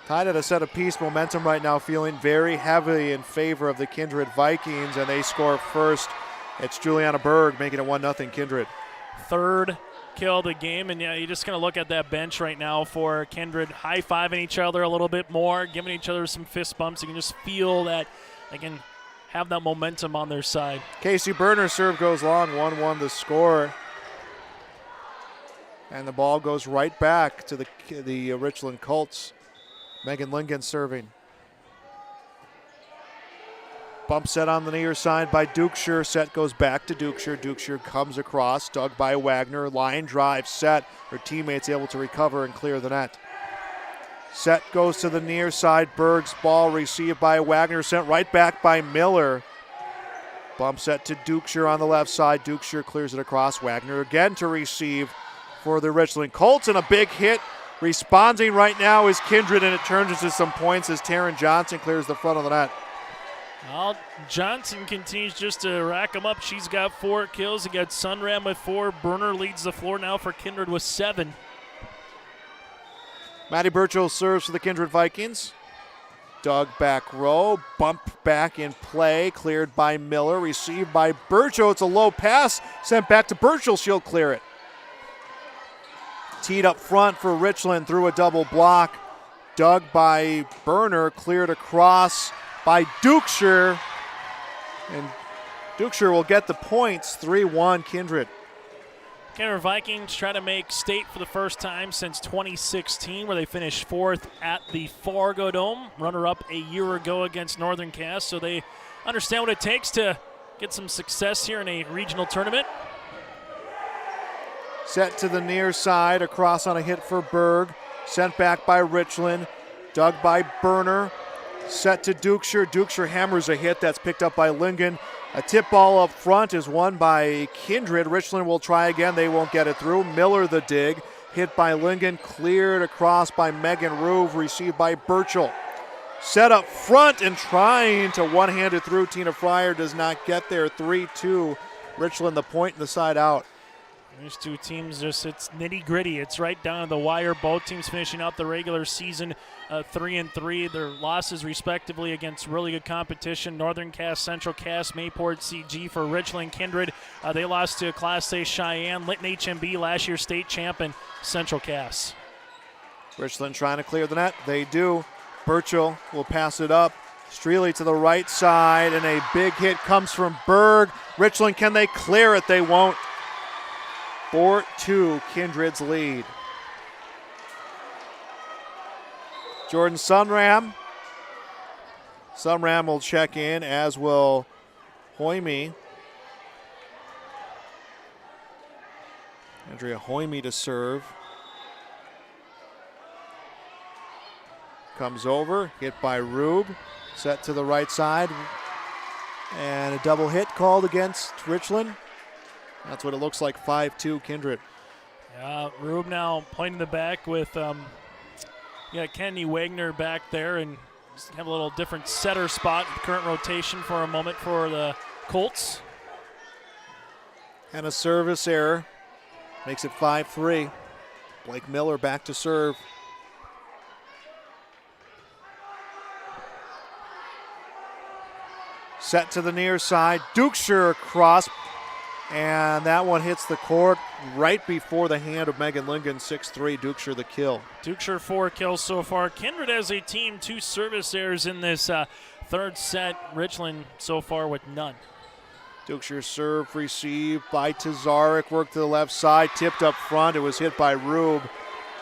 Tied at a set apiece, momentum right now feeling very heavily in favor of the Kindred Vikings, and they score first. It's Juliana Berg making it 1-0 Kindred. Third kill of the game, and you just kind of look at that bench right now for Kindred, high-fiving each other a little bit more, giving each other some fist bumps. You can just feel that they can have that momentum on their side. Casey Berner's serve goes long, 1-1 the score. And the ball goes right back to the Richland Colts. Megan Lingen serving. Bump set on the near side by Dukeshire. Set goes back to Dukeshire. Dukeshire comes across, dug by Wagner. Line drive set. Her teammates able to recover and clear the net. Set goes to the near side. Berg's ball received by Wagner, sent right back by Miller. Bump set to Dukeshire on the left side. Dukeshire clears it across. Wagner again to receive for the Richland Colts, and a big hit. Responding right now is Kindred, and it turns into some points as Taryn Johnson clears the front of the net. Well, Johnson continues just to rack them up. She's got 4 kills. You got Sunram with 4. Burner leads the floor now for Kindred with 7. Maddie Burchell serves for the Kindred Vikings. Dug back row, bump back in play, cleared by Miller, received by Burchell. It's a low pass, sent back to Burchell. She'll clear it. Teed up front for Richland through a double block. Dug by Burner, cleared across by Dukeshire. And Dukeshire will get the points, 3-1 Kindred. Kindred Vikings try to make state for the first time since 2016, where they finished 4th at the Fargo Dome, runner-up a year ago against Northern Cass. So they understand what it takes to get some success here in a regional tournament. Set to the near side, across on a hit for Berg. Sent back by Richland. Dug by Burner. Set to Dukeshire. Dukeshire hammers a hit that's picked up by Lingen. A tip ball up front is won by Kindred. Richland will try again. They won't get it through. Miller the dig. Hit by Lingen. Cleared across by Megan Roove. Received by Burchell. Set up front and trying to one-hand it through. Tina Fryer does not get there. 3-2. Richland the point and the side out. These two teams just, it's nitty-gritty. It's right down to the wire. Both teams finishing out the regular season 3-3. Their losses respectively against really good competition. Northern Cass, Central Cass, Mayport, CG for Richland. Kindred, they lost to Class A Cheyenne. Lytton HMB, last year's state champion, Central Cass. Richland trying to clear the net. They do. Burchell will pass it up. Streely to the right side, and a big hit comes from Berg. Richland, can they clear it? They won't. 4-2, Kindred's lead. Jordan Sunram. Sunram will check in, as will Hoyme. Andrea Hoyme to serve. Comes over, hit by Rube. Set to the right side. And a double hit called against Richland. That's what it looks like, 5-2 Kindred. Yeah, Rube now playing in the back with Kenny Wagner back there, and just have a little different setter spot, current rotation for a moment for the Colts. And a service error makes it 5-3. Blake Miller back to serve. Set to the near side. Dukeshire across. And that one hits the court right before the hand of Megan Lingen. 6-3, Dukeshire the kill. Dukeshire 4 kills so far. Kindred as a team, 2 service errors in this third set. Richland so far with none. Dukeshire serve received by Tazarek. Worked to the left side, tipped up front. It was hit by Rube.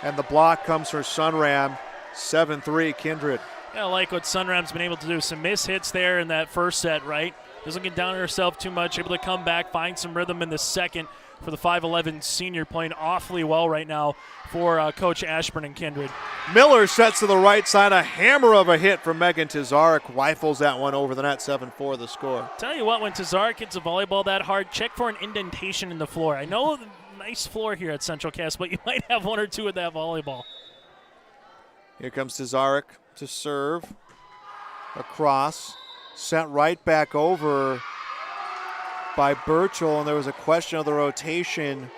And the block comes for Sunram. 7-3, Kindred. Yeah, I like what Sunram's been able to do. Some miss hits there in that first set, right? Doesn't get down on herself too much, able to come back, find some rhythm in the second for the 5'11 senior, playing awfully well right now for Coach Ashburn and Kindred. Miller sets to the right side, a hammer of a hit from Megan Tazarek. Rifles that one over the net, 7-4 the score. Tell you what, when Tazarek hits a volleyball that hard, check for an indentation in the floor. I know nice floor here at Central Cass, but you might have 1 or 2 with that volleyball. Here comes Tazarek to serve. Across. Sent right back over by Burchell, and there was a question of the rotation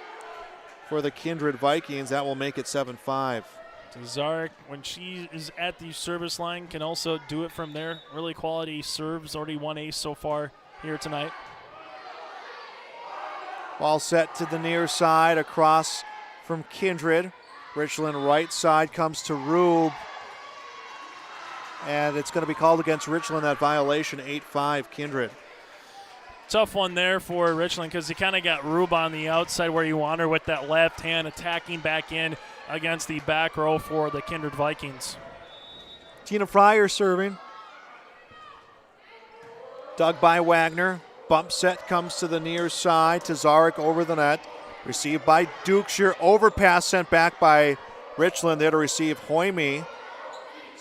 for the Kindred Vikings. That will make it 7-5. Tazarek, when she is at the service line, can also do it from there. Really quality serves, already 1 ace so far here tonight. Ball set to the near side, across from Kindred. Richland right side comes to Rube. And it's going to be called against Richland, that violation, 8-5 Kindred. Tough one there for Richland because he kind of got Rube on the outside where you want her with that left hand attacking back in against the back row for the Kindred Vikings. Tina Fryer serving. Dug by Wagner. Bump set comes to the near side. Tazarek over the net. Received by Dukeshire. Overpass sent back by Richland there to receive Hoyme.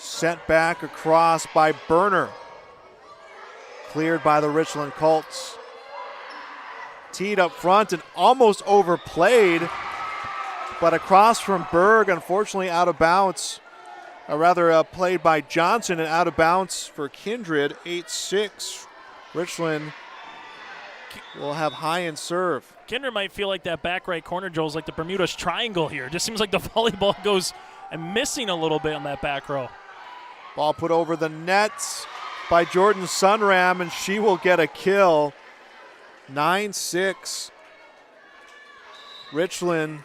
Sent back across by Berner. Cleared by the Richland Colts. Teed up front and almost overplayed, but across from Berg, unfortunately out of bounds. Played by Johnson and out of bounds for Kindred. 8-6. Richland will have high and serve. Kindred might feel like that back right corner, Joel's like the Bermuda's Triangle here. It just seems like the volleyball goes missing a little bit on that back row. Ball put over the net by Jordan Sunram, and she will get a kill. 9-6. Richland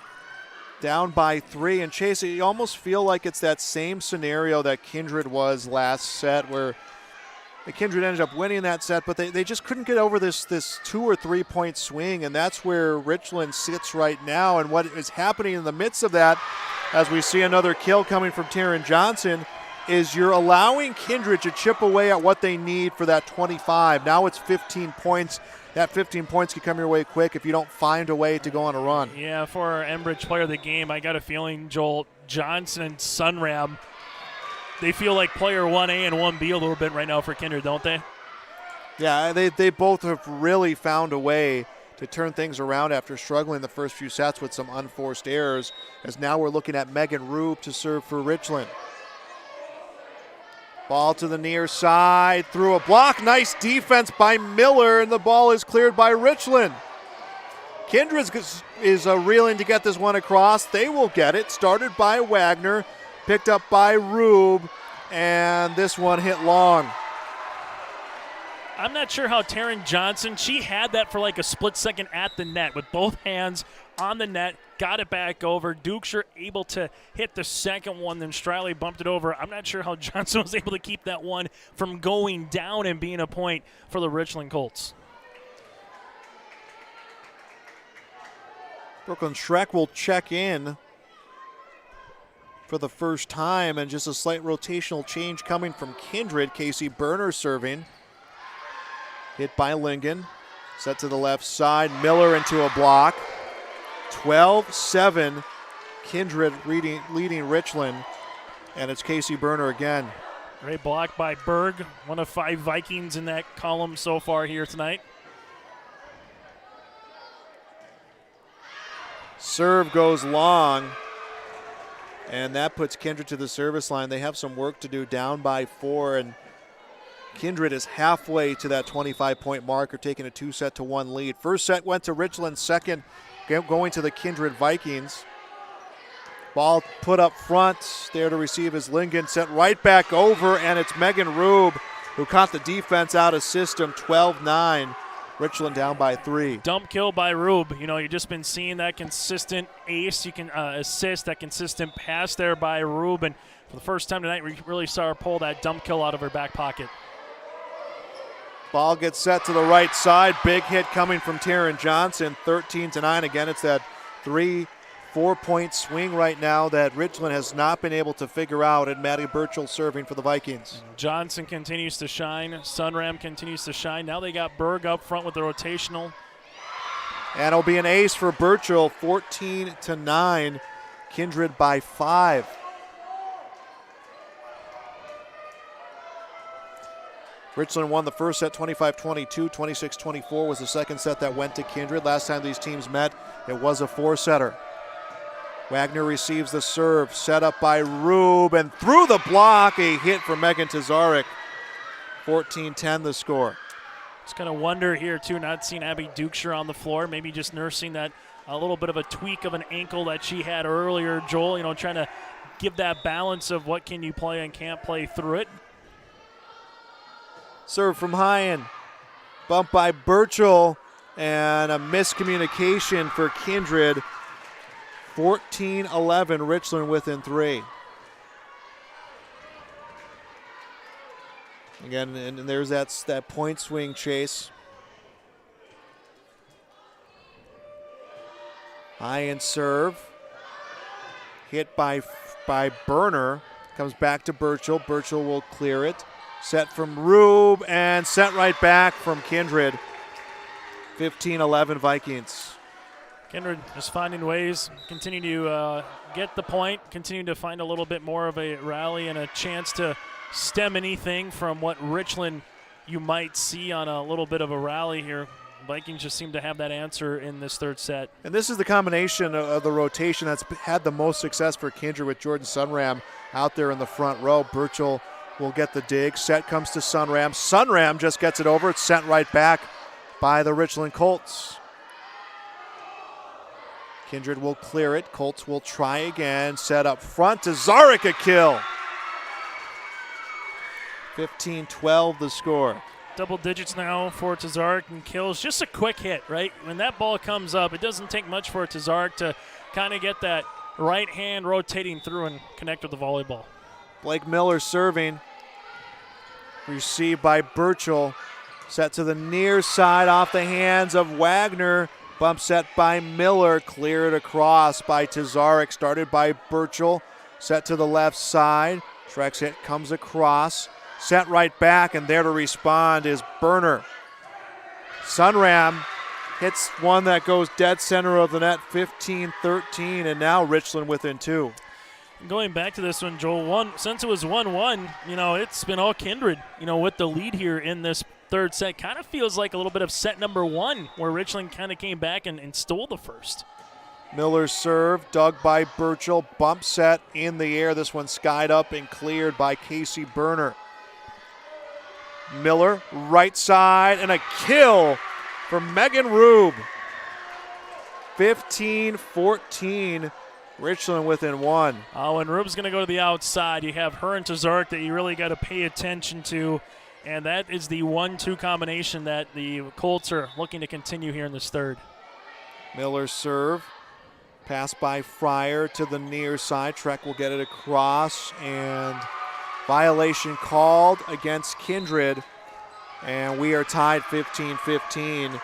down by 3. And Chase, you almost feel like it's that same scenario that Kindred was last set, where the Kindred ended up winning that set, but they just couldn't get over this 2 or 3 point swing, and that's where Richland sits right now. And what is happening in the midst of that, as we see another kill coming from Taryn Johnson, is you're allowing Kindred to chip away at what they need for that 25. Now it's 15 points. That 15 points can come your way quick if you don't find a way to go on a run. Yeah, for our Enbridge player of the game, I got a feeling, Joel, Johnson and Sunram, they feel like player 1A and 1B a little bit right now for Kindred, don't they? Yeah, they both have really found a way to turn things around after struggling the first few sets with some unforced errors, as now we're looking at Megan Rube to serve for Richland. Ball to the near side, through a block. Nice defense by Miller, and the ball is cleared by Richland. Kindred is reeling to get this one across. They will get it. Started by Wagner, picked up by Rube, and this one hit long. I'm not sure how Taryn Johnson, she had that for like a split second at the net with both hands on the net, got it back over. Dukeshire able to hit the second one, then Striley bumped it over. I'm not sure how Johnson was able to keep that one from going down and being a point for the Richland Colts. Brooklyn Schreck will check in for the first time, and just a slight rotational change coming from Kindred. Casey Berner serving. Hit by Lingen. Set to the left side. Miller into a block. 12-7. Kindred leading Richland. And it's Casey Berner again. Great block by Berg. One of 5 Vikings in that column so far here tonight. Serve goes long. And that puts Kindred to the service line. They have some work to do, down by 4. And Kindred is halfway to that 25-point marker, taking a 2-1 lead. First set went to Richland, second going to the Kindred Vikings. Ball put up front, there to receive is Lingen, set right back over, and it's Megan Rube who caught the defense out of system. 12-9, Richland down by 3. Dump kill by Rube. You know, you've just been seeing that consistent ace, you can assist, that consistent pass there by Rube, and for the first time tonight, we really saw her pull that dump kill out of her back pocket. Ball gets set to the right side. Big hit coming from Taryn Johnson. 13-9. Again, it's that 3-4 point swing right now that Richland has not been able to figure out, and Maddie Burchell serving for the Vikings. Johnson continues to shine. Sunram continues to shine. Now they got Berg up front with the rotational. And it'll be an ace for Burchell. 14-9. Kindred by 5. Richland won the first set 25-22, 26-24 was the second set that went to Kindred. Last time these teams met, it was a 4-setter. Wagner receives the serve, set up by Rube, and through the block, a hit for Megan Tazarek. 14-10 the score. Just kind of wonder here, too, not seeing Abby Dukeshire on the floor, maybe just nursing that a little bit of a tweak of an ankle that she had earlier. Joel, you know, trying to give that balance of what can you play and can't play through it. Serve from Hyen. Bump by Burchell, and a miscommunication for Kindred. 14-11, Richland within 3. Again, and there's that point swing chase. Hyen serve. Hit by Berner. Comes back to Burchell. Burchell will clear it. Set from Rube, and set right back from Kindred. 15-11 Vikings. Kindred is finding ways, continue to get the point, continue to find a little bit more of a rally and a chance to stem anything from what Richland you might see on a little bit of a rally here. Vikings just seem to have that answer in this third set. And this is the combination of the rotation that's had the most success for Kindred with Jordan Sunram out there in the front row. Burchell will get the dig. Set comes to Sunram. Sunram just gets it over. It's sent right back by the Richland Colts. Kindred will clear it. Colts will try again. Set up front to Zarek, a kill. 15-12 the score. Double digits now for Tazarek and kills. Just a quick hit, right? When that ball comes up, it doesn't take much for Tazarek to kind of get that right hand rotating through and connect with the volleyball. Blake Miller serving. Received by Burchell. Set to the near side off the hands of Wagner. Bump set by Miller. Cleared across by Tazarek. Started by Burchell. Set to the left side. Trex hit comes across. Sent right back, and there to respond is Berner. Sunram hits one that goes dead center of the net, 15-13, and now Richland within two. Going back to this one, Joel, since it was 1-1, it's been all Kindred, with the lead here in this third set. Kind of feels like a little bit of set number one, where Richland kind of came back and stole the first. Miller's serve, dug by Burchell, bump set in the air. This one skied up and cleared by Casey Berner. Miller, right side, and a kill for Megan Rube. 15-14, Richland within one. When Rube's going to go to the outside, you have her and Tazarek that you really got to pay attention to, and that is the 1-2 combination that the Colts are looking to continue here in this third. Miller's serve, pass by Fryer to the near side. Trek will get it across, and violation called against Kindred, and we are tied 15-15,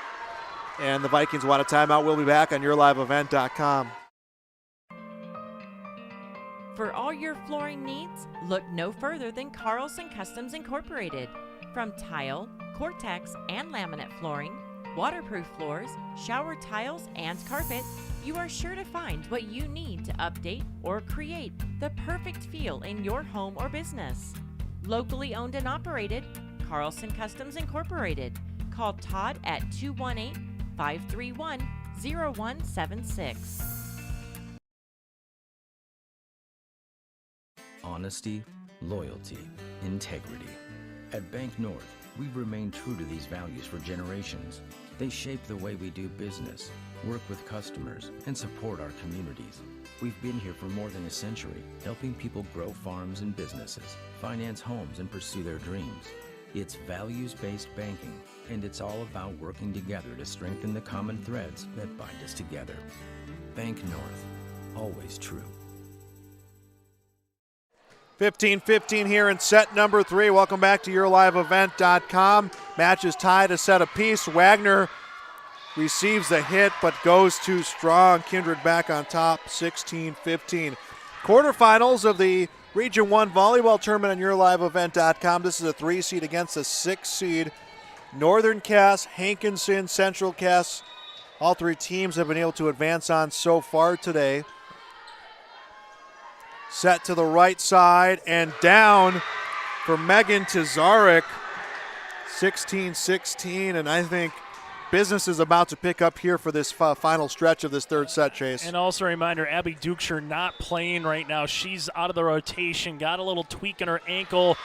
and the Vikings want a timeout. We'll be back on YourLiveEvent.com. For all your flooring needs, look no further than Carlson Customs Incorporated. From tile, Cortex, and laminate flooring, waterproof floors, shower tiles, and carpet, you are sure to find what you need to update or create the perfect feel in your home or business. Locally owned and operated, Carlson Customs Incorporated. Call Todd at 218-531-0176. Honesty, loyalty, integrity. At Bank North, we've remained true to these values for generations. They shape the way we do business, work with customers, and support our communities. We've been here for more than a century, helping people grow farms and businesses, finance homes, and pursue their dreams. It's values-based banking, and it's all about working together to strengthen the common threads that bind us together. Bank North, always true. 15-15 here in set number 3. Welcome back to YourLiveEvent.com. Match is tied a set apiece. Wagner receives the hit but goes too strong. Kindred back on top, 16-15. Quarterfinals of the Region 1 volleyball tournament on YourLiveEvent.com. This is a 3-seed against a 6-seed. Northern Cass, Hankinson, Central Cass. All three teams have been able to advance on so far today. Set to the right side and down for Megan Tazarek. 16-16, and I think business is about to pick up here for this final stretch of this third set, Chase. And also a reminder, Abby Dukeshire not playing right now. She's out of the rotation, got a little tweak in her ankle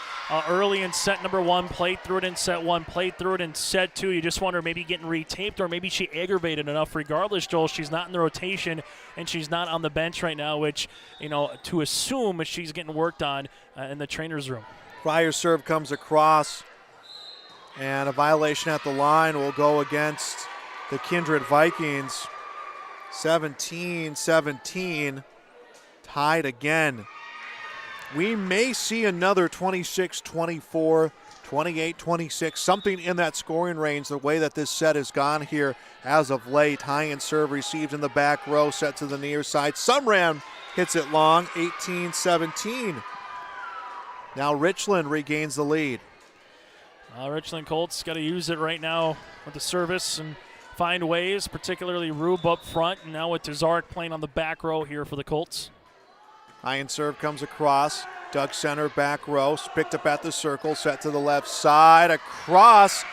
early in set number 1, played through it in set 1, played through it in set 2. You just wonder maybe getting retaped or maybe she aggravated enough. Regardless, Joel, she's not in the rotation and she's not on the bench right now, which, to assume she's getting worked on in the trainer's room. Fryer's serve comes across. And a violation at the line will go against the Kindred Vikings. 17-17, tied again. We may see another 26-24, 28-26, something in that scoring range, the way that this set has gone here as of late. High-end serve received in the back row, set to the near side. Sunram hits it long, 18-17. Now Richland regains the lead. Richland Colts got to use it right now with the service and find ways, particularly Rube up front, and now with Tazarek playing on the back row here for the Colts. Iron serve comes across. Doug center, back row, picked up at the circle, set to the left side, across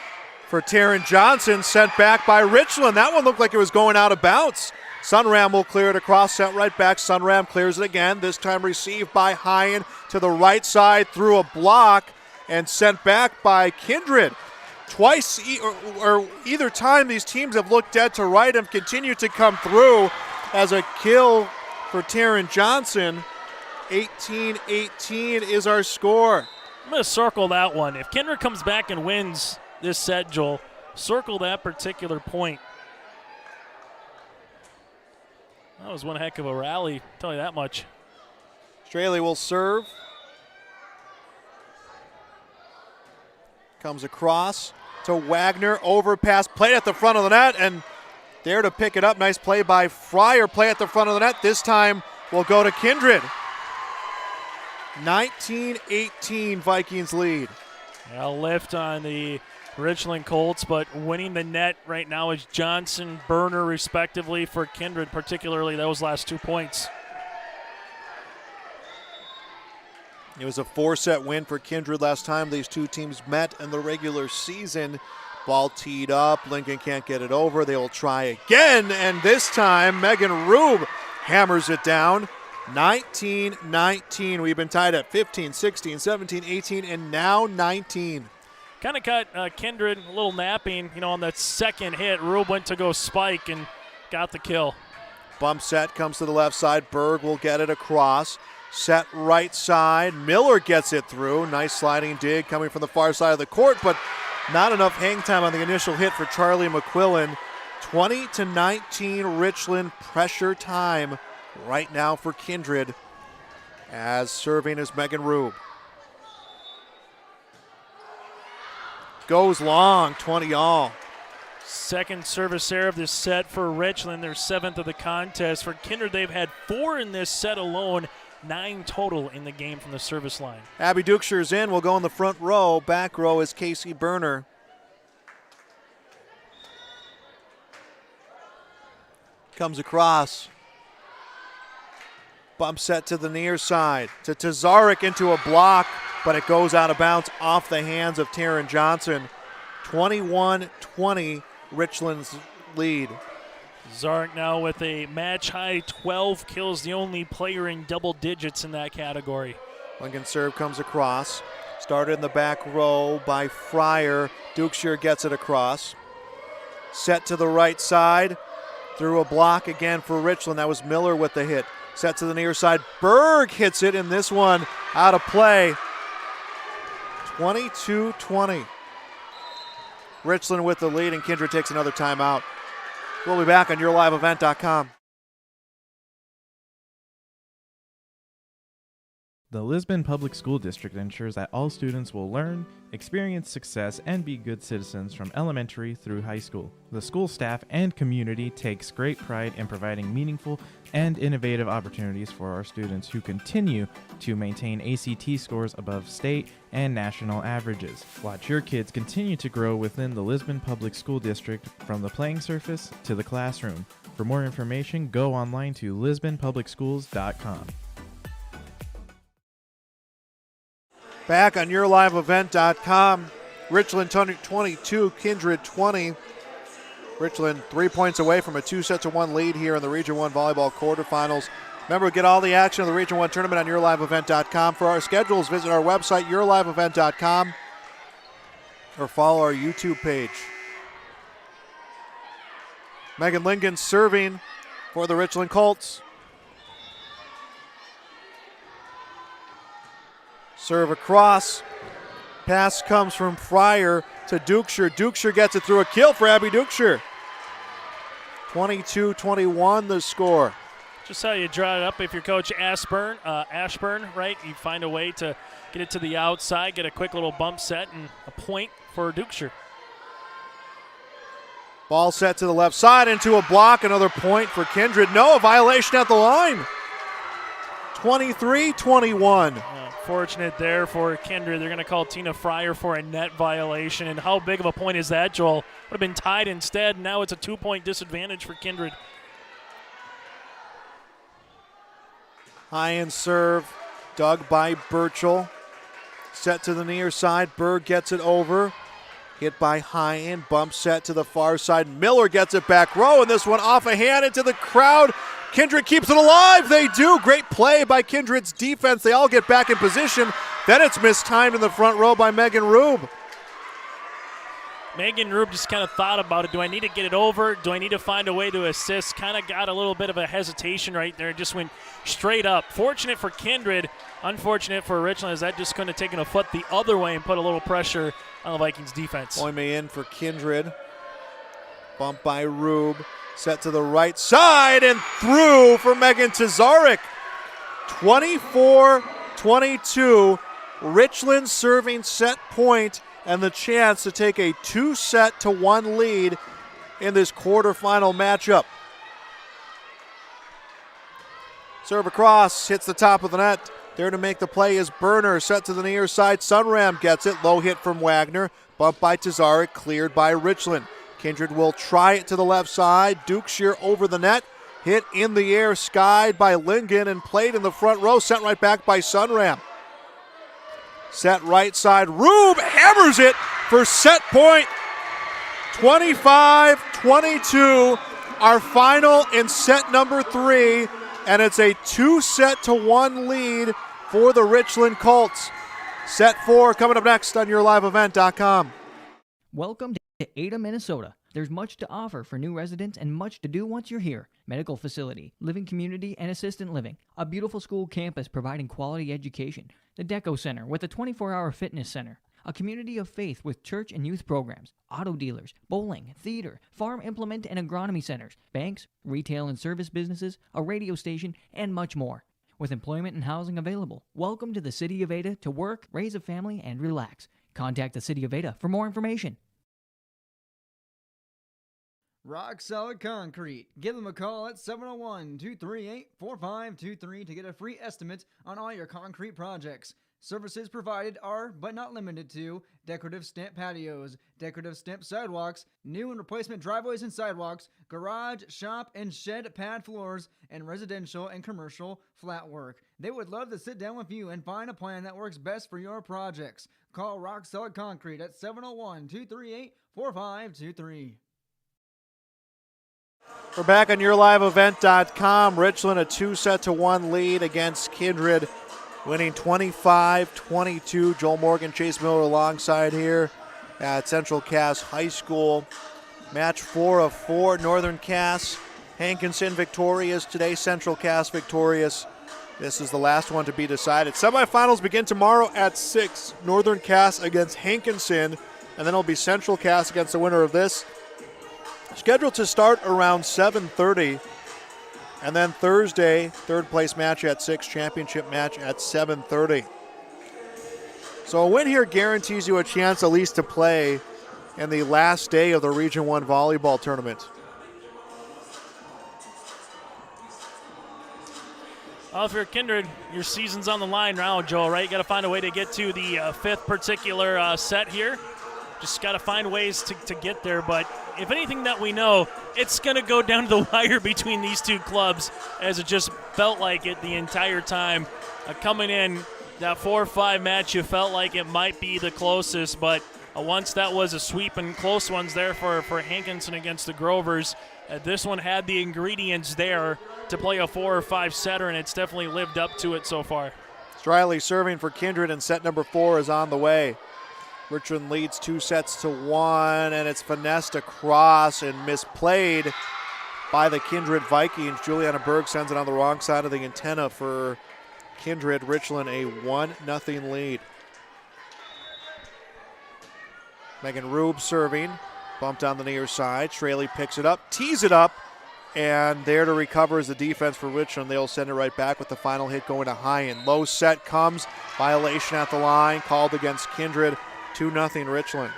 for Taryn Johnson, sent back by Richland. That one looked like it was going out of bounds. Sunram will clear it across, sent right back. Sunram clears it again, this time received by Hyen to the right side through a block and sent back by Kindred. Twice, or either time, these teams have looked dead to right and continued to come through as a kill for Taryn Johnson. 18-18 is our score. I'm going to circle that one. If Kindred comes back and wins this set, Joel, circle that particular point. That was one heck of a rally, I'll tell you that much. Straley will serve. Comes across to Wagner, overpass, played at the front of the net, and there to pick it up. Nice play by Fryer, play at the front of the net. This time will go to Kindred. 19-18 Vikings lead. A lift on the Richland Colts, but winning the net right now is Johnson, Burner, respectively, for Kindred, particularly those last 2 points. It was a 4-set win for Kindred last time these two teams met in the regular season. Ball teed up, Lincoln can't get it over. They will try again, and this time Megan Rube hammers it down. 19-19. We've been tied at 15, 16, 17, 18, and now 19. Kind of got Kindred a little napping, on that second hit. Rube went to go spike and got the kill. Bump set comes to the left side. Berg will get it across. Set right side. Miller gets it through. Nice sliding dig coming from the far side of the court, but not enough hang time on the initial hit for Charlie McQuillan. 20-19 Richland, pressure time right now for Kindred, as serving is Megan Rube. Goes long, 20 all. Second service error of this set for Richland, their 7th of the contest. For Kindred, they've had 4 in this set alone, 9 total in the game from the service line. Abby Dukeshire's in, will go in the front row. Back row is Casey Burner. Comes across. Bump set to the near side. To Tazarek into a block, but it goes out of bounds off the hands of Taryn Johnson. 21-20, Richland's lead. Zarek now with a match-high 12 kills, the only player in double digits in that category. Lincoln serve comes across. Started in the back row by Fryer. Dukeshire gets it across. Set to the right side. Through a block again for Richland. That was Miller with the hit. Set to the near side. Berg hits it in this one. Out of play. 22-20. Richland with the lead, and Kindred takes another timeout. We'll be back on YourLiveEvent.com. The Lisbon Public School District ensures that all students will learn, experience success, and be good citizens from elementary through high school. The school staff and community takes great pride in providing meaningful and innovative opportunities for our students who continue to maintain ACT scores above state and national averages. Watch your kids continue to grow within the Lisbon Public School District from the playing surface to the classroom. For more information, go online to lisbonpublicschools.com. Back on YourLiveEvent.com. Richland 22, Kindred 20. Richland 3 points away from a 2-1 lead here in the Region 1 Volleyball quarterfinals. Remember, get all the action of the Region 1 tournament on YourLiveEvent.com. For our schedules, visit our website, YourLiveEvent.com, or follow our YouTube page. Megan Lincoln serving for the Richland Colts. Serve across. Pass comes from Fryer to Dukeshire. Dukeshire gets it through, a kill for Abby Dukeshire. 22-21 the score. Just how you draw it up. If you're Coach Ashburn, right, you find a way to get it to the outside, get a quick little bump set, and a point for Dukeshire. Ball set to the left side into a block. Another point for Kindred. No, a violation at the line. 23-21. Unfortunate there for Kindred. They're going to call Tina Fryer for a net violation. And how big of a point is that, Joel? Would have been tied instead. Now it's a 2-point disadvantage for Kindred. High and serve, dug by Burchell. Set to the near side. Berg gets it over. Hit by High and bump set to the far side. Miller gets it back row, and this one off a hand into the crowd. Kindred keeps it alive. They do. Great play by Kindred's defense. They all get back in position. Then it's mistimed in the front row by Megan Rube. Megan Rube just kind of thought about it. Do I need to get it over? Do I need to find a way to assist? Kind of got a little bit of a hesitation right there. Just went straight up. Fortunate for Kindred. Unfortunate for Richland as that just couldn't have taken a foot the other way and put a little pressure on the Vikings defense. Oime in for Kindred. Bump by Rube. Set to the right side and through for Megan Tazarek. 24-22. Richland serving set point and the chance to take a 2-1 lead in this quarterfinal matchup. Serve across, hits the top of the net. There to make the play is Burner, set to the near side. Sunram gets it, low hit from Wagner. Bump by Tazarek, cleared by Richland. Kindred will try it to the left side. Dukeshire over the net. Hit in the air, skied by Lingen and played in the front row. Sent right back by Sunram. Set right side. Rube hammers it for set point. 25-22. Our final in set number 3. And it's a 2-1 lead for the Richland Colts. Set 4 coming up next on YourLiveEvent.com. Welcome to Ada, Minnesota. There's much to offer for new residents and much to do once you're here. Medical facility, living community, and assistant living. A beautiful school campus providing quality education. The Deco Center with a 24-hour fitness center. A community of faith with church and youth programs. Auto dealers, bowling, theater, farm implement and agronomy centers. Banks, retail and service businesses, a radio station, and much more. With employment and housing available. Welcome to the City of Ada to work, raise a family, and relax. Contact the City of Ada for more information. Rock Solid Concrete. Give them a call at 701-238-4523 to get a free estimate on all your concrete projects. Services provided are, but not limited to, decorative stamp patios, decorative stamp sidewalks, new and replacement driveways and sidewalks, garage, shop, and shed pad floors, and residential and commercial flat work. They would love to sit down with you and find a plan that works best for your projects. Call Rock Solid Concrete at 701-238-4523. We're back on YourLiveEvent.com. Richland a 2-1 lead against Kindred, winning 25-22. Joel Morgan, Chase Miller alongside here at Central Cass High School. Match 4 of 4. Northern Cass, Hankinson victorious today. Central Cass victorious. This is the last one to be decided. Semifinals begin tomorrow at 6. Northern Cass against Hankinson, and then it'll be Central Cass against the winner of this. Scheduled to start around 7:30. And then Thursday, third place match at 6, championship match at 7:30. So a win here guarantees you a chance at least to play in the last day of the Region 1 volleyball tournament. Well, if you're Kindred, your season's on the line now, Joel, right? You got to find a way to get to the fifth particular set here. Just got to find ways to get there. But if anything that we know, it's going to go down to the wire between these two clubs, as it just felt like it the entire time. Coming in, that 4-5 match, you felt like it might be the closest. But once that was a sweep and close ones there for Hankinson against the Grovers, this one had the ingredients there to play a 4 or 5 setter, and it's definitely lived up to it so far. Striley serving for Kindred, and set number 4 is on the way. Richland leads 2-1, and it's finessed across and misplayed by the Kindred Vikings. Juliana Berg sends it on the wrong side of the antenna for Kindred. Richland a 1-0 lead. Megan Rube serving, bumped on the near side. Straley picks it up, tees it up, and there to recover is the defense for Richland. They'll send it right back with the final hit going to Hyen. Low set comes, violation at the line, called against Kindred. 2-0 Richland.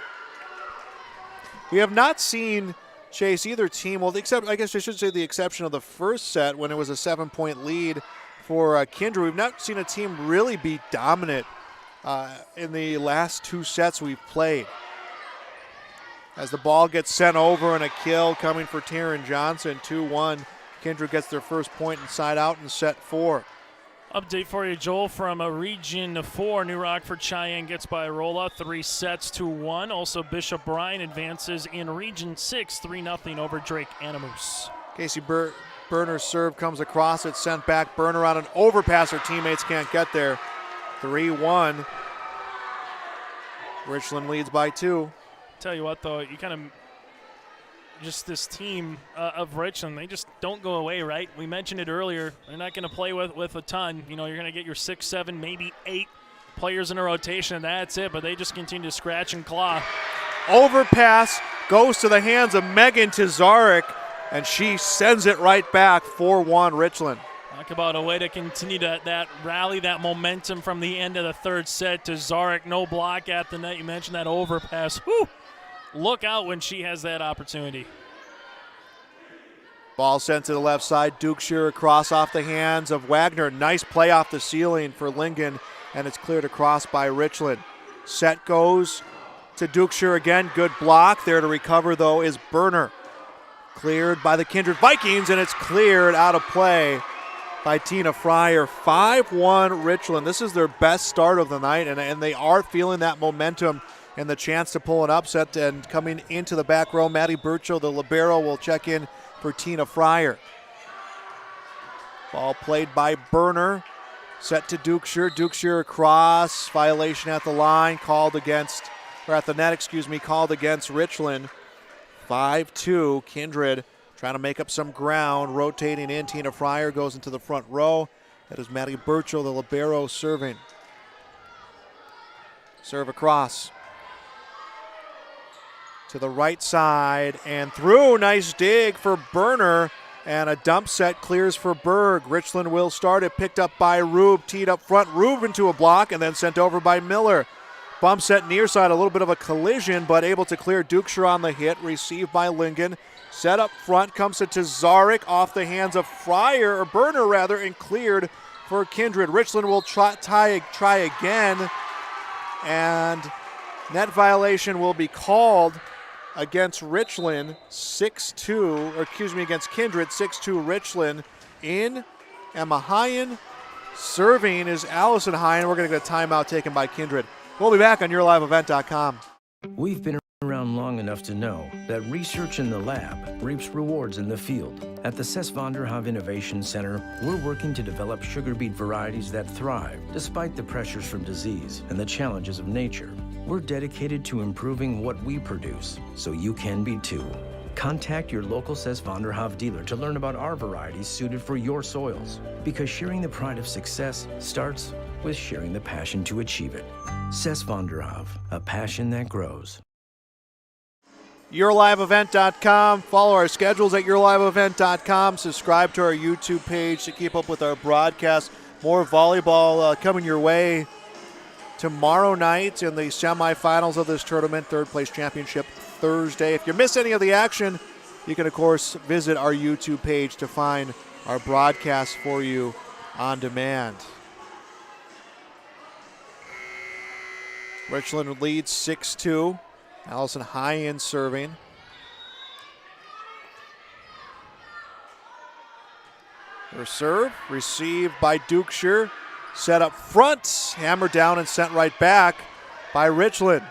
We have not seen, Chase, either team, well, except I guess I should say the exception of the first set when it was a 7-point lead for Kindred. We've not seen a team really be dominant in the last 2 sets we've played. As the ball gets sent over and a kill coming for Taryn Johnson, 2-1. Kindred gets their first point inside out in set 4. Update for you, Joel, from Region 4. New Rockford Cheyenne gets by Rolla 3-1. Also, Bishop Bryan advances in Region 6, 3-0 over Drake Animus. Casey Berner's serve comes across. It's sent back. Berner on an overpass. Her teammates can't get there. 3-1. Richland leads by 2. Tell you what, though, you kind of just this team of Richland, they just don't go away, right? We mentioned it earlier. They're not going to play with a ton. You know, you're going to get your 6, 7, maybe 8 players in a rotation, and that's it. But they just continue to scratch and claw. Overpass goes to the hands of Megan Tazarek, and she sends it right back. 4-1 Richland. Talk about a way to continue that rally, that momentum from the end of the third set. Tazarek, no block at the net. You mentioned that overpass. Whew. Look out when she has that opportunity. Ball sent to the left side. Dukeshire across off the hands of Wagner. Nice play off the ceiling for Lingen, and it's cleared across by Richland. Set goes to Dukeshire again. Good block. There to recover, though, is Berner. Cleared by the Kindred Vikings, and it's cleared out of play by Tina Fryer. 5-1 Richland. This is their best start of the night, and they are feeling that momentum and the chance to pull an upset. And coming into the back row, Maddie Burcho, the libero, will check in for Tina Fryer. Ball played by Berner. Set to Dukeshire. Dukeshire across. Violation at the line. Called against Richland. 5-2. Kindred trying to make up some ground. Rotating in. Tina Fryer goes into the front row. That is Maddie Burcho, the libero, serving. Serve across. To the right side and through. Nice dig for Berner, and a dump set clears for Berg. Richland will start it. Picked up by Rube. Teed up front. Rube into a block and then sent over by Miller. Bump set near side. A little bit of a collision, but able to clear. Dukeshire on the hit. Received by Lingen. Set up front. Comes to Tazarek off the hands of Berner rather, and cleared for Kindred. Richland will try again, and net violation will be called against Richland. Against Kindred. 6-2 Richland. In Emma Hyen. Serving is Allison Hyen. We're going to get a timeout taken by Kindred. We'll be back on YourLiveEvent.com. We've been around long enough to know that research in the lab reaps rewards in the field. At the Cess van der Haaf Innovation Center, we're working to develop sugar beet varieties that thrive despite the pressures from disease and the challenges of nature. We're dedicated to improving what we produce, so you can be too. Contact your local Cess van der Haaf dealer to learn about our varieties suited for your soils. Because sharing the pride of success starts with sharing the passion to achieve it. Cess van der Haaf, a passion that grows. YourLiveEvent.com. Follow our schedules at YourLiveEvent.com. Subscribe to our YouTube page to keep up with our broadcast. More volleyball coming your way tomorrow night in the semifinals of this tournament. Third place championship Thursday. If you miss any of the action, you can, of course, visit our YouTube page to find our broadcast for you on demand. Richland leads 6-2. Allison Hyen serving. Her serve received by Dukeshire. Set up front, hammered down and sent right back by Richland.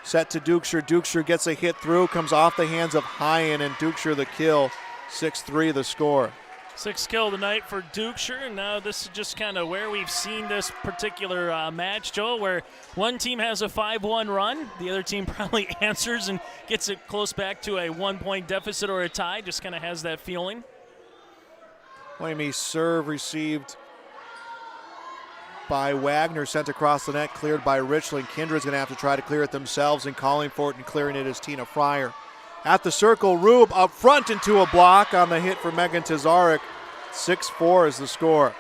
Set to Dukeshire. Dukeshire gets a hit through, comes off the hands of Hyen, and Dukeshire the kill. 6-3 the score. 6th kill tonight for Dukeshire, and now this is just kind of where we've seen this particular match, Joel, where one team has a 5-1 run, the other team probably answers and gets it close back to a 1-point deficit or a tie, just kind of has that feeling. Noemi serve received by Wagner, sent across the net, cleared by Richland. Kindred's going to have to try to clear it themselves, and calling for it and clearing it is Tina Fryer. At the circle, Rube up front into a block on the hit for Megan Tazarek. 6-4 is the score.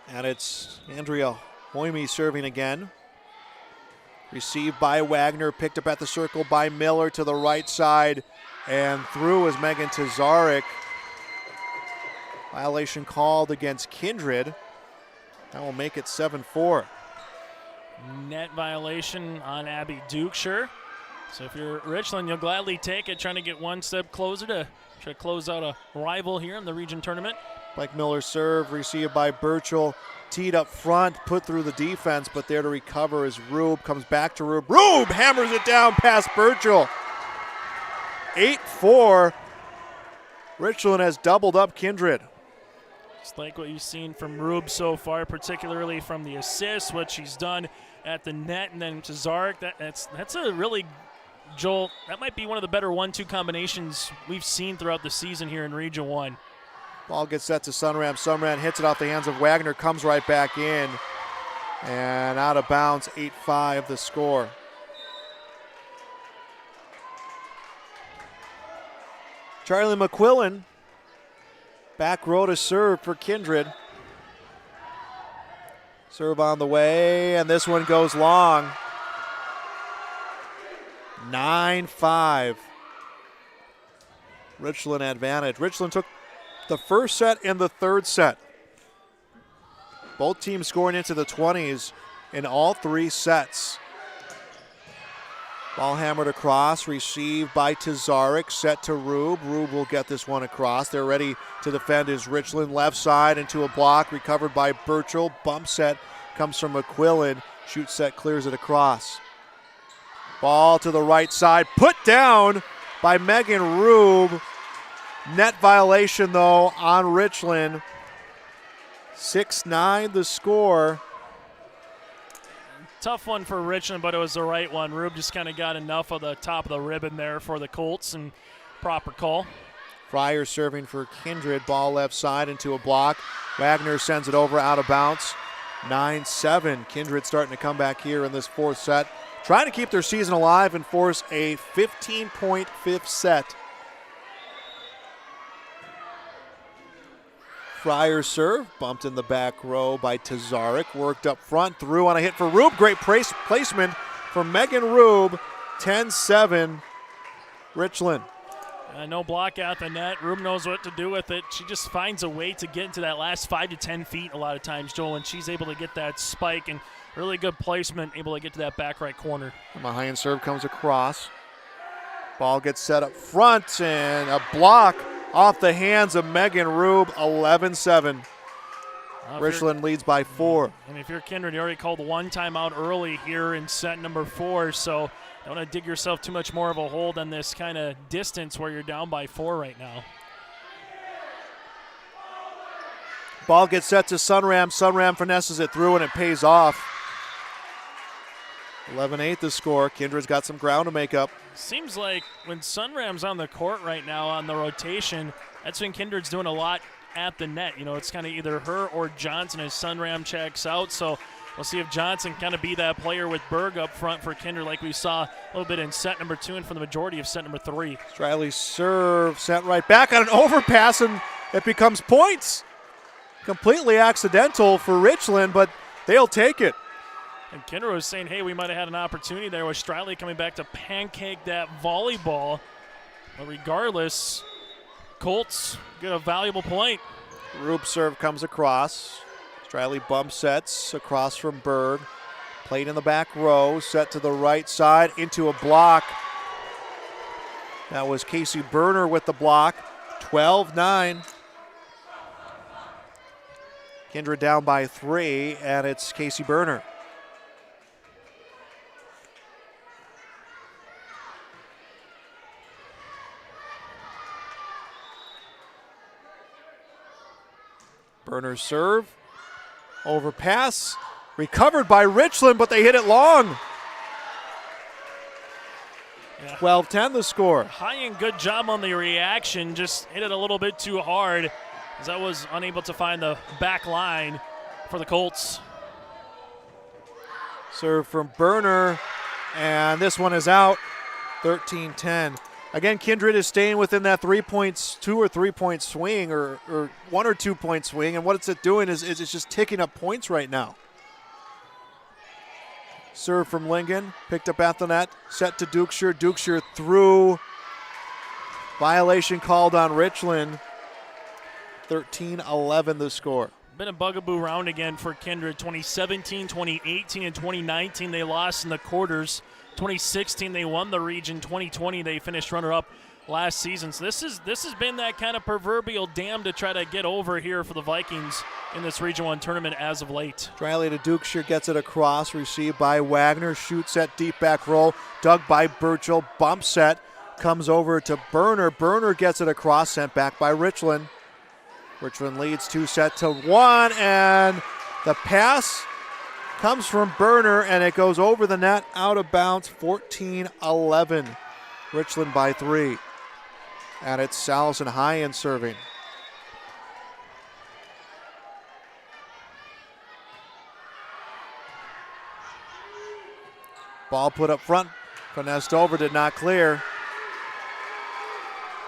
And it's Andrea Hoyme serving again. Received by Wagner, picked up at the circle by Miller to the right side, and through is Megan Tazarek. Violation called against Kindred. That will make it 7-4. Net violation on Abby Dukeshire. So if you're Richland, you'll gladly take it, trying to get one step closer to try to close out a rival here in the region tournament. Blake Miller serve, received by Burchell. Teed up front, put through the defense, but there to recover is Rube. Comes back to Rube. Rube hammers it down past Burchell. 8-4. Richland has doubled up Kindred. Just like what you've seen from Rube so far, particularly from the assist, what she's done at the net, and then to Zarek. That's a really, Joel, that might be one of the better 1-2 combinations we've seen throughout the season here in Region 1. Ball gets set to Sunram. Sunram hits it off the hands of Wagner, comes right back in, and out of bounds. 8-5 the score. Charlie McQuillan, back row to serve for Kindred. Serve on the way, and this one goes long. 9-5. Richland advantage. Richland took the first set and the third set. Both teams scoring into the 20s in all three sets. Ball hammered across, received by Tazarek, set to Rube. Rube will get this one across. They're ready to defend is Richland. Left side into a block, recovered by Burchell. Bump set comes from McQuillan. Shoot set clears it across. Ball to the right side, put down by Megan Rube. Net violation, though, on Richland. 6-9 the score. Tough one for Richland, but it was the right one. Rube just kind of got enough of the top of the ribbon there for the Colts, and proper call. Fryer serving for Kindred. Ball left side into a block. Wagner sends it over out of bounds. 9-7. Kindred starting to come back here in this fourth set. Trying to keep their season alive and force a 15-point fifth set. Fryer serve, bumped in the back row by Tazarek. Worked up front, through on a hit for Rube. Great placement for Megan Rube. 10-7, Richland. No block out the net. Rube knows what to do with it. She just finds a way to get into that last 5 to 10 feet a lot of times, Joel, and she's able to get that spike and really good placement, able to get to that back right corner. And the high-end serve comes across. Ball gets set up front, and a block off the hands of Megan Rube. 11-7. Richland leads by 4. And if you're Kindred, you already called one timeout early here in set number 4, so don't want to dig yourself too much more of a hole than this kind of distance where you're down by 4 right now. Ball gets set to Sunram. Sunram finesses it through, and it pays off. 11-8 the score. Kindred's got some ground to make up. Seems like when Sunram's on the court right now on the rotation, that's when Kindred's doing a lot at the net. You know, it's kind of either her or Johnson as Sunram checks out. So we'll see if Johnson kind of be that player with Berg up front for Kindred like we saw a little bit in set number 2 and for the majority of set number 3. Striley serve, sent right back on an overpass, and it becomes points. Completely accidental for Richland, but they'll take it. And Kindred was saying, hey, we might have had an opportunity there with Striley coming back to pancake that volleyball. But regardless, Colts get a valuable point. Rube serve comes across. Striley bump sets across from Berg. Played in the back row, set to the right side into a block. That was Casey Berner with the block. 12-9. Kindred down by 3, and it's Casey Berner. Berner serve, overpass, recovered by Richland, but they hit it long. 12-10 the score. High and good job on the reaction, just hit it a little bit too hard as I was unable to find the back line for the Colts. Serve from Berner, and this one is out. 13-10. Again, Kindred is staying within that 2 or 3 point swing, or 1 or 2 point swing, and what it's doing is it's just ticking up points right now. Serve from Lingen, picked up at the net, set to Dukeshire. Dukeshire through. Violation called on Richland. 13-11 the score. Been a bugaboo round again for Kindred. 2017, 2018, and 2019 they lost in the quarters. 2016 they won the region. 2020 they finished runner-up last season. So this has been that kind of proverbial dam to try to get over here for the Vikings in this Region 1 tournament as of late. Dryly to Dukeshire, gets it across, received by Wagner, shoots at deep back roll, dug by Burchell, bump set, comes over to Berner. Berner gets it across, sent back by Richland. Richland leads 2-1, and the pass comes from Berner, and it goes over the net, out of bounds, 14-11. Richland by 3. And it's Allison Hyen serving. Ball put up front, finessed over, did not clear.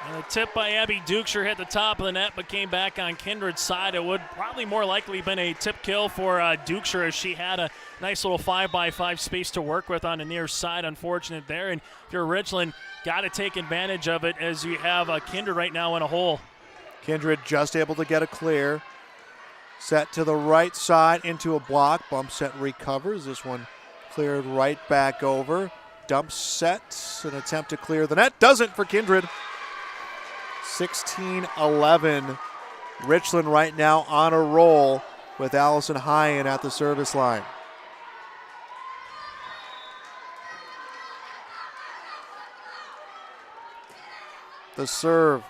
And a tip by Abby Dukeshire hit the top of the net but came back on Kindred's side. It would probably more likely been a tip kill for Dukeshire, as she had a nice little 5x5 space to work with on the near side. Unfortunate there. And if you're Richland, got to take advantage of it, as you have Kindred right now in a hole. Kindred just able to get a clear. Set to the right side into a block. Bump set recovers. This one cleared right back over. Dump set, an attempt to clear the net. Doesn't for Kindred. 16-11. Richland right now on a roll with Allison Hyen at the service line. The serve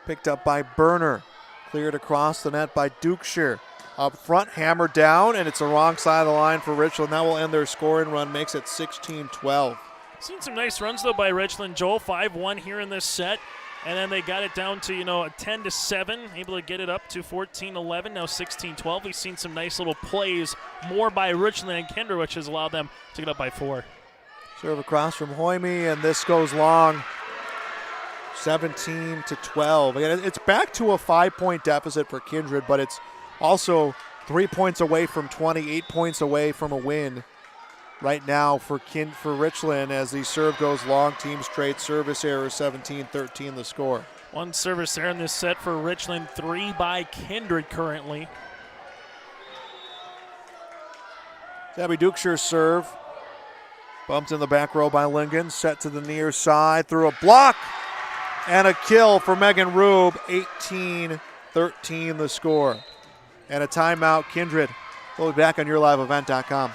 picked up by Berner. Cleared across the net by Dukeshire. Up front, hammered down, and it's the wrong side of the line for Richland. That will end their scoring run, makes it 16-12. Seen some nice runs, though, by Richland. Joel, 5-1 here in this set. And then they got it down to, a 10-7, able to get it up to 14-11, now 16-12. We've seen some nice little plays, more by Richland and Kindred, which has allowed them to get up by 4. Serve across from Hoyme, and this goes long. 17-12. Again, it's back to a 5-point deficit for Kindred, but it's also 3 points away from 20, 8 points away from a win right now for Richland, as the serve goes long. Teams trade service error. 17-13 the score. One service error in this set for Richland, 3 by Kindred currently. Abby Dukeshire's serve. Bumped in the back row by Lingen. Set to the near side through a block. And a kill for Megan Rube. 18-13 the score. And a timeout, Kindred. We'll be back on YourLiveEvent.com.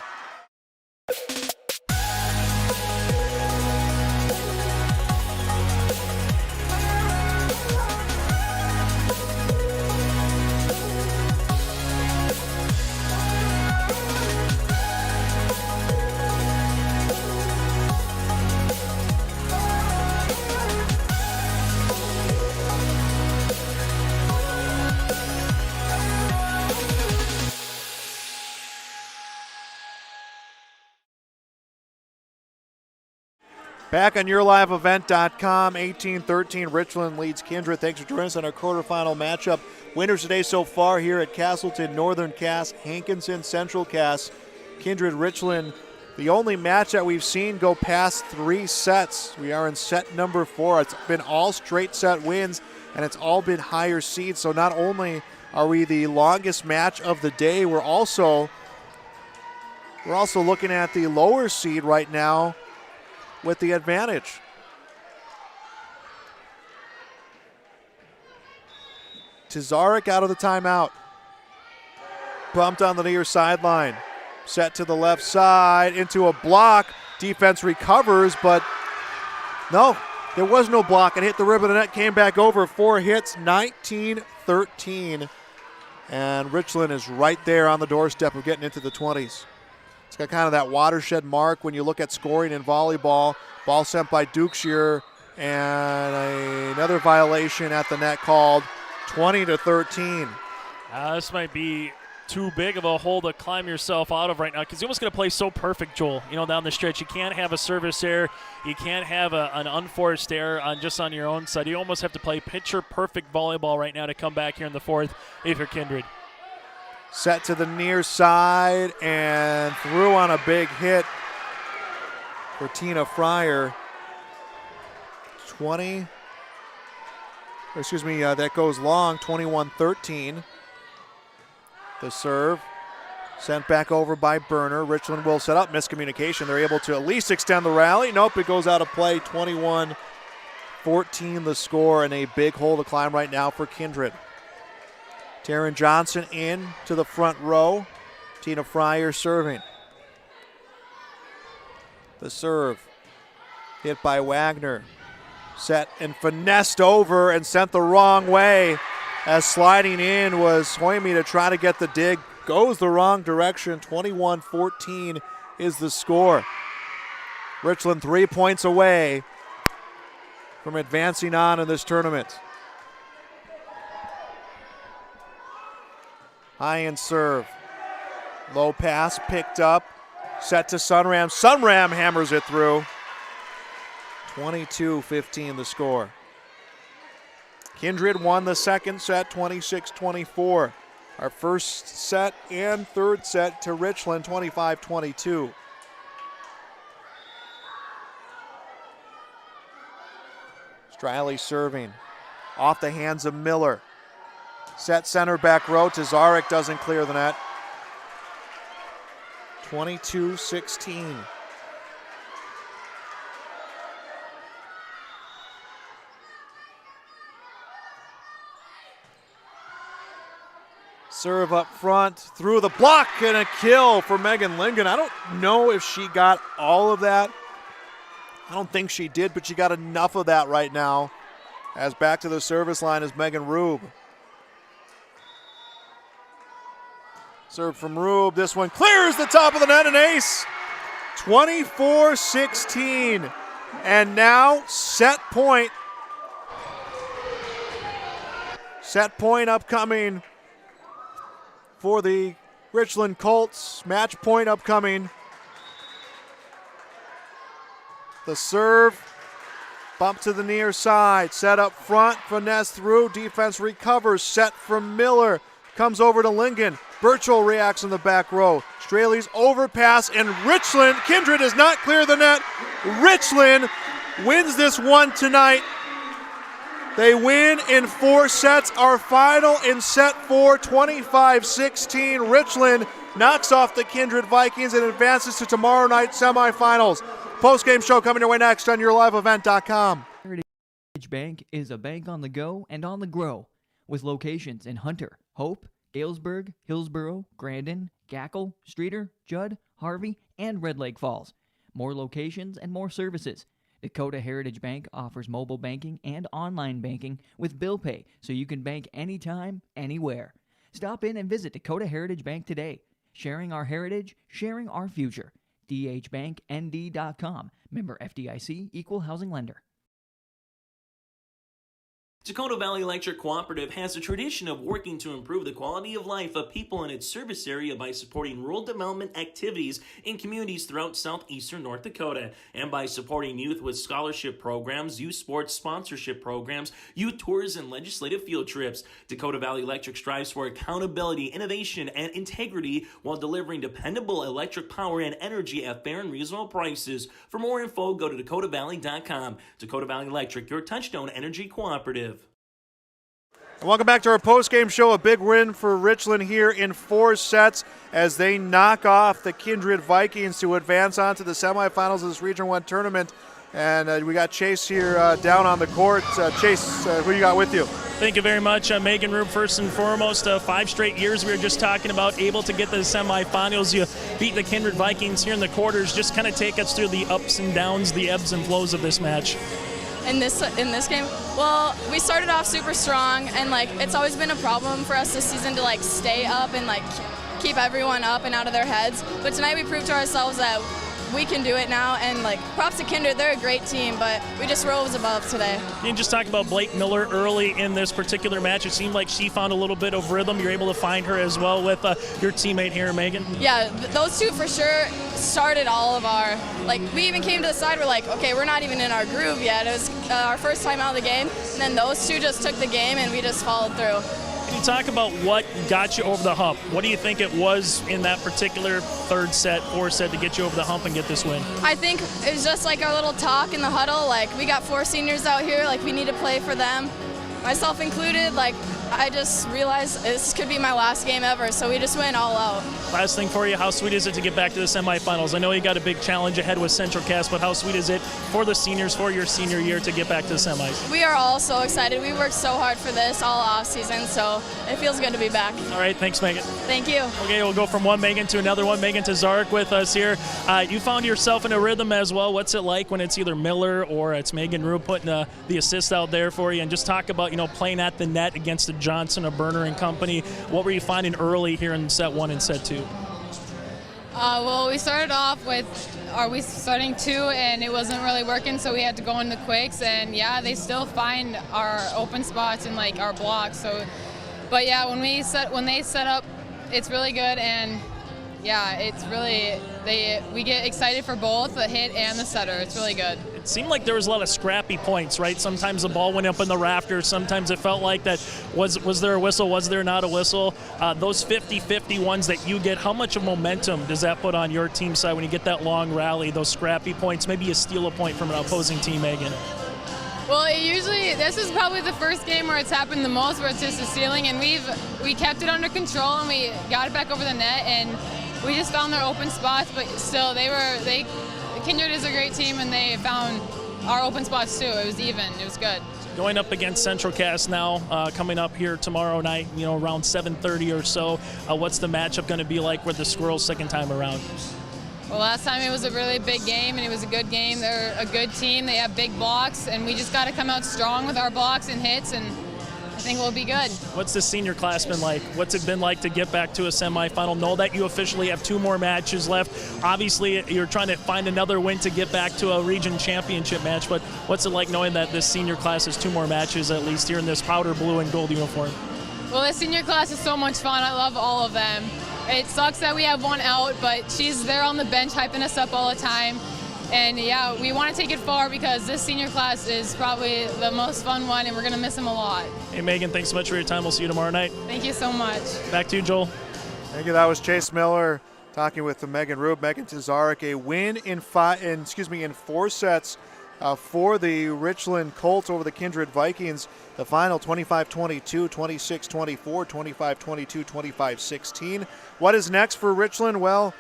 Back on YourLiveEvent.com, 18-13, Richland leads Kindred. Thanks for joining us on our quarterfinal matchup. Winners today so far here at Castleton, Northern Cass, Hankinson, Central Cass, Kindred, Richland. The only match that we've seen go past 3 sets. We are in set number 4. It's been all straight set wins, and it's all been higher seeds. So not only are we the longest match of the day, we're also looking at the lower seed right now with the advantage. Tizarek out of the timeout. Bumped on the near sideline. Set to the left side into a block. Defense recovers, but no, there was no block. It hit the rib of the net, came back over. 4 hits, 19-13. And Richland is right there on the doorstep of getting into the 20s. It's got kind of that watershed mark when you look at scoring in volleyball. Ball sent by Dukeshire, and another violation at the net called. 20-13. This might be too big of a hole to climb yourself out of right now, because you're almost going to play so perfect, Joel, down the stretch. You can't have a service error. You can't have an unforced error just on your own side. You almost have to play picture-perfect volleyball right now to come back here in the 4th if you're Kindred. Set to the near side and through on a big hit for Tina Fryer. That goes long, 21-13. The serve sent back over by Berner. Richland will set up, miscommunication. They're able to at least extend the rally. Nope, it goes out of play, 21-14 the score, and a big hole to climb right now for Kindred. Taryn Johnson in to the front row. Tina Fryer serving. The serve hit by Wagner. Set and finessed over and sent the wrong way as sliding in was Hoyme to try to get the dig. Goes the wrong direction. 21-14 is the score. Richland 3 points away from advancing on in this tournament. High end serve. Low pass picked up. Set to Sunram. Sunram hammers it through. 22-15 the score. Kindred won the second set, 26-24. Our first set and third set to Richland, 25-22. Striley serving. Off the hands of Miller. Set center back row. Tazarek doesn't clear the net. 22-16. Serve up front, through the block, and a kill for Megan Lingen. I don't know if she got all of that. I don't think she did, but she got enough of that right now. As back to the service line is Megan Rube. Serve from Rube. This one clears the top of the net, an ace. 24-16. And now set point. Set point upcoming for the Richland Colts. Match point upcoming. The serve. Bump to the near side. Set up front. Finesse through. Defense recovers. Set from Miller. Comes over to Lingen. Birchall reacts in the back row. Straley's overpass, and Richland, Kindred does not clear the net. Richland wins this one tonight. They win in 4 sets. Our final in set 4, 25-16. Richland knocks off the Kindred Vikings and advances to tomorrow night semifinals. Postgame show coming your way next on YourLiveEvent.com. Heritage Bank is a bank on the go and on the grow, with locations in Hunter, Hope, Galesburg, Hillsborough, Grandin, Gackle, Streeter, Judd, Harvey, and Red Lake Falls. More locations and more services. Dakota Heritage Bank offers mobile banking and online banking with bill pay, so you can bank anytime, anywhere. Stop in and visit Dakota Heritage Bank today. Sharing our heritage, sharing our future. dhbanknd.com. Member FDIC, Equal Housing Lender. Dakota Valley Electric Cooperative has a tradition of working to improve the quality of life of people in its service area by supporting rural development activities in communities throughout southeastern North Dakota, and by supporting youth with scholarship programs, youth sports sponsorship programs, youth tours, and legislative field trips. Dakota Valley Electric strives for accountability, innovation, and integrity while delivering dependable electric power and energy at fair and reasonable prices. For more info, go to dakotaValley.com. Dakota Valley Electric, your touchstone energy cooperative. And welcome back to our post-game show. A big win for Richland here in 4 sets as they knock off the Kindred Vikings to advance on to the semifinals of this Region 1 tournament. And we got Chase here down on the court. Chase, who you got with you? Thank you very much. Megan Rube, first and foremost, 5 straight years we were just talking about, able to get to the semifinals. You beat the Kindred Vikings here in the quarters. Just kind of take us through the ups and downs, the ebbs and flows of this match. In this game, well, we started off super strong, and it's always been a problem for us this season to stay up and keep everyone up and out of their heads. But tonight we proved to ourselves that we can do it now, and props to Kindred, they're a great team, but we just rose above today. You can just talk about Blake Miller early in this particular match. It seemed like she found a little bit of rhythm. You're able to find her as well with your teammate here, Megan. Yeah, those two for sure started all of our, we even came to the side, we're okay, we're not even in our groove yet. It was our first time out of the game, and then those two just took the game and we just followed through. Can you talk about what got you over the hump? What do you think it was in that particular third set, fourth set to get you over the hump and get this win? I think it was just like our little talk in the huddle. Like, we got 4 seniors out here. Like, we need to play for them, myself included. Like, I just realized this could be my last game ever, so we just went all out. Last thing for you, how sweet is it to get back to the semifinals? I know you got a big challenge ahead with Central Cass, but how sweet is it for the seniors, for your senior year, to get back to the semis? We are all so excited. We worked so hard for this all off season, so it feels good to be back. All right, thanks, Megan. Thank you. Okay, we'll go from one Megan to another one. Megan Tazarek with us here. You found yourself in a rhythm as well. What's it like when it's either Miller or it's Megan Rube putting the assist out there for you? And just talk about, playing at the net against a Johnson, a Burner and company. What were you finding early here in set 1 and set 2? Well, we started off with we starting 2, and it wasn't really working, so we had to go into quicks. And yeah, they still find our open spots and like our blocks. So, but yeah, when they set up, it's really good. And yeah, it's really we get excited for both the hit and the setter. It's really good. It seemed like there was a lot of scrappy points, right? Sometimes the ball went up in the rafters. Sometimes it felt like that was there a whistle? Was there not a whistle? Those 50-50 ones that you get, how much of momentum does that put on your team side when you get that long rally, those scrappy points? Maybe you steal a point from an opposing team, Megan. Well, this is probably the first game where it's happened the most, where it's just a stealing, and we kept it under control and we got it back over the net, and we just found their open spots. But still, Kindred is a great team, and they found our open spots too. It was even. It was good. Going up against Central Cass now, coming up here tomorrow night, around 7:30 or so. What's the matchup going to be like with the Squirrels second time around? Well, last time it was a really big game, and it was a good game. They're a good team. They have big blocks, and we just got to come out strong with our blocks and hits, and I think we'll be good. What's the senior class been like? What's it been like to get back to a semifinal? Know that you officially have 2 more matches left. Obviously, you're trying to find another win to get back to a region championship match, but what's it like knowing that this senior class has 2 more matches at least here in this powder blue and gold uniform? Well, the senior class is so much fun. I love all of them. It sucks that we have one out, but she's there on the bench hyping us up all the time. And yeah, we want to take it far because this senior class is probably the most fun one, and we're going to miss them a lot. Hey, Megan, thanks so much for your time. We'll see you tomorrow night. Thank you so much. Back to you, Joel. Thank you. That was Chase Miller talking with Megan Rube. Megan Tazarek, a win in 4 sets for the Richland Colts over the Kindred Vikings. The final 25-22, 26-24, 25-22, 25-16. What is next for Richland? Well,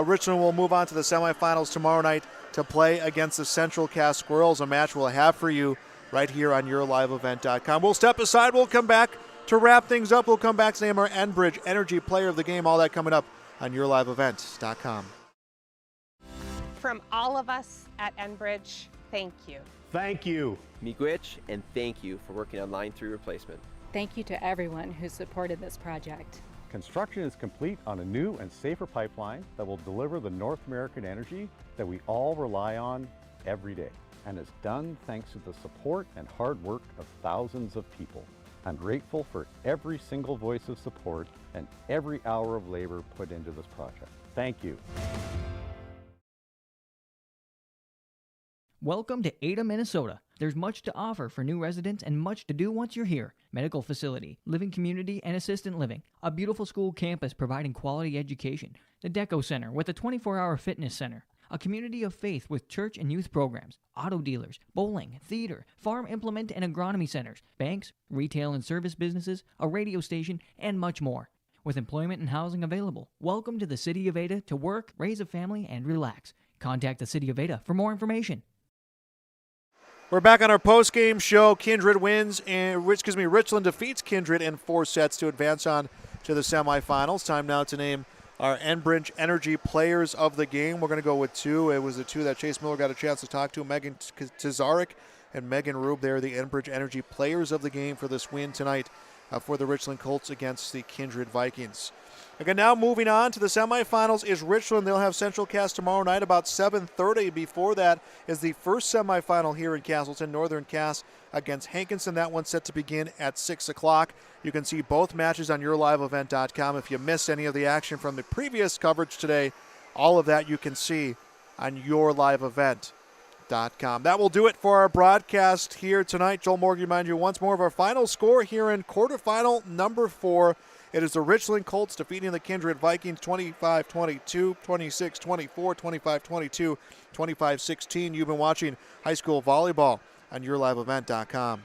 Richland will move on to the semifinals tomorrow night to play against the Central Cass Squirrels, a match we'll have for you right here on YourLiveEvent.com. We'll step aside. We'll come back to wrap things up. We'll come back to name our Enbridge Energy Player of the Game. All that coming up on YourLiveEvent.com. From all of us at Enbridge, thank you. Thank you. Miigwech, and thank you for working on Line 3 replacement. Thank you to everyone who supported this project. Construction is complete on a new and safer pipeline that will deliver the North American energy that we all rely on every day. And it's done thanks to the support and hard work of thousands of people. I'm grateful for every single voice of support and every hour of labor put into this project. Thank you. Welcome to Ada, Minnesota. There's much to offer for new residents and much to do once you're here. Medical facility, living community, and assistant living. A beautiful school campus providing quality education. The Deco Center with a 24-hour fitness center. A community of faith with church and youth programs. Auto dealers, bowling, theater, farm implement and agronomy centers. Banks, retail and service businesses, a radio station, and much more. With employment and housing available, welcome to the City of Ada to work, raise a family, and relax. Contact the City of Ada for more information. We're back on our post-game show. Kindred wins, and Richland defeats Kindred in 4 sets to advance on to the semifinals. Time now to name our Enbridge Energy Players of the Game. We're going to go with 2. It was the 2 that Chase Miller got a chance to talk to, Megan Tazarek and Megan Rube. They're the Enbridge Energy Players of the Game for this win tonight for the Richland Colts against the Kindred Vikings. Again, now moving on to the semifinals is Richland. They'll have Central Cass tomorrow night about 7:30. Before that is the first semifinal here in Castleton, Northern Cass against Hankinson. That one's set to begin at 6 o'clock. You can see both matches on YourLiveEvent.com. If you missed any of the action from the previous coverage today, all of that you can see on Your Live Event. yourliveevent.com. That will do it for our broadcast here tonight. Joel Morgan, remind you once more of our final score here in quarterfinal number 4. It is the Richland Colts defeating the Kindred Vikings 25-22, 26-24, 25-22, 25-16. You've been watching high school volleyball on yourliveevent.com.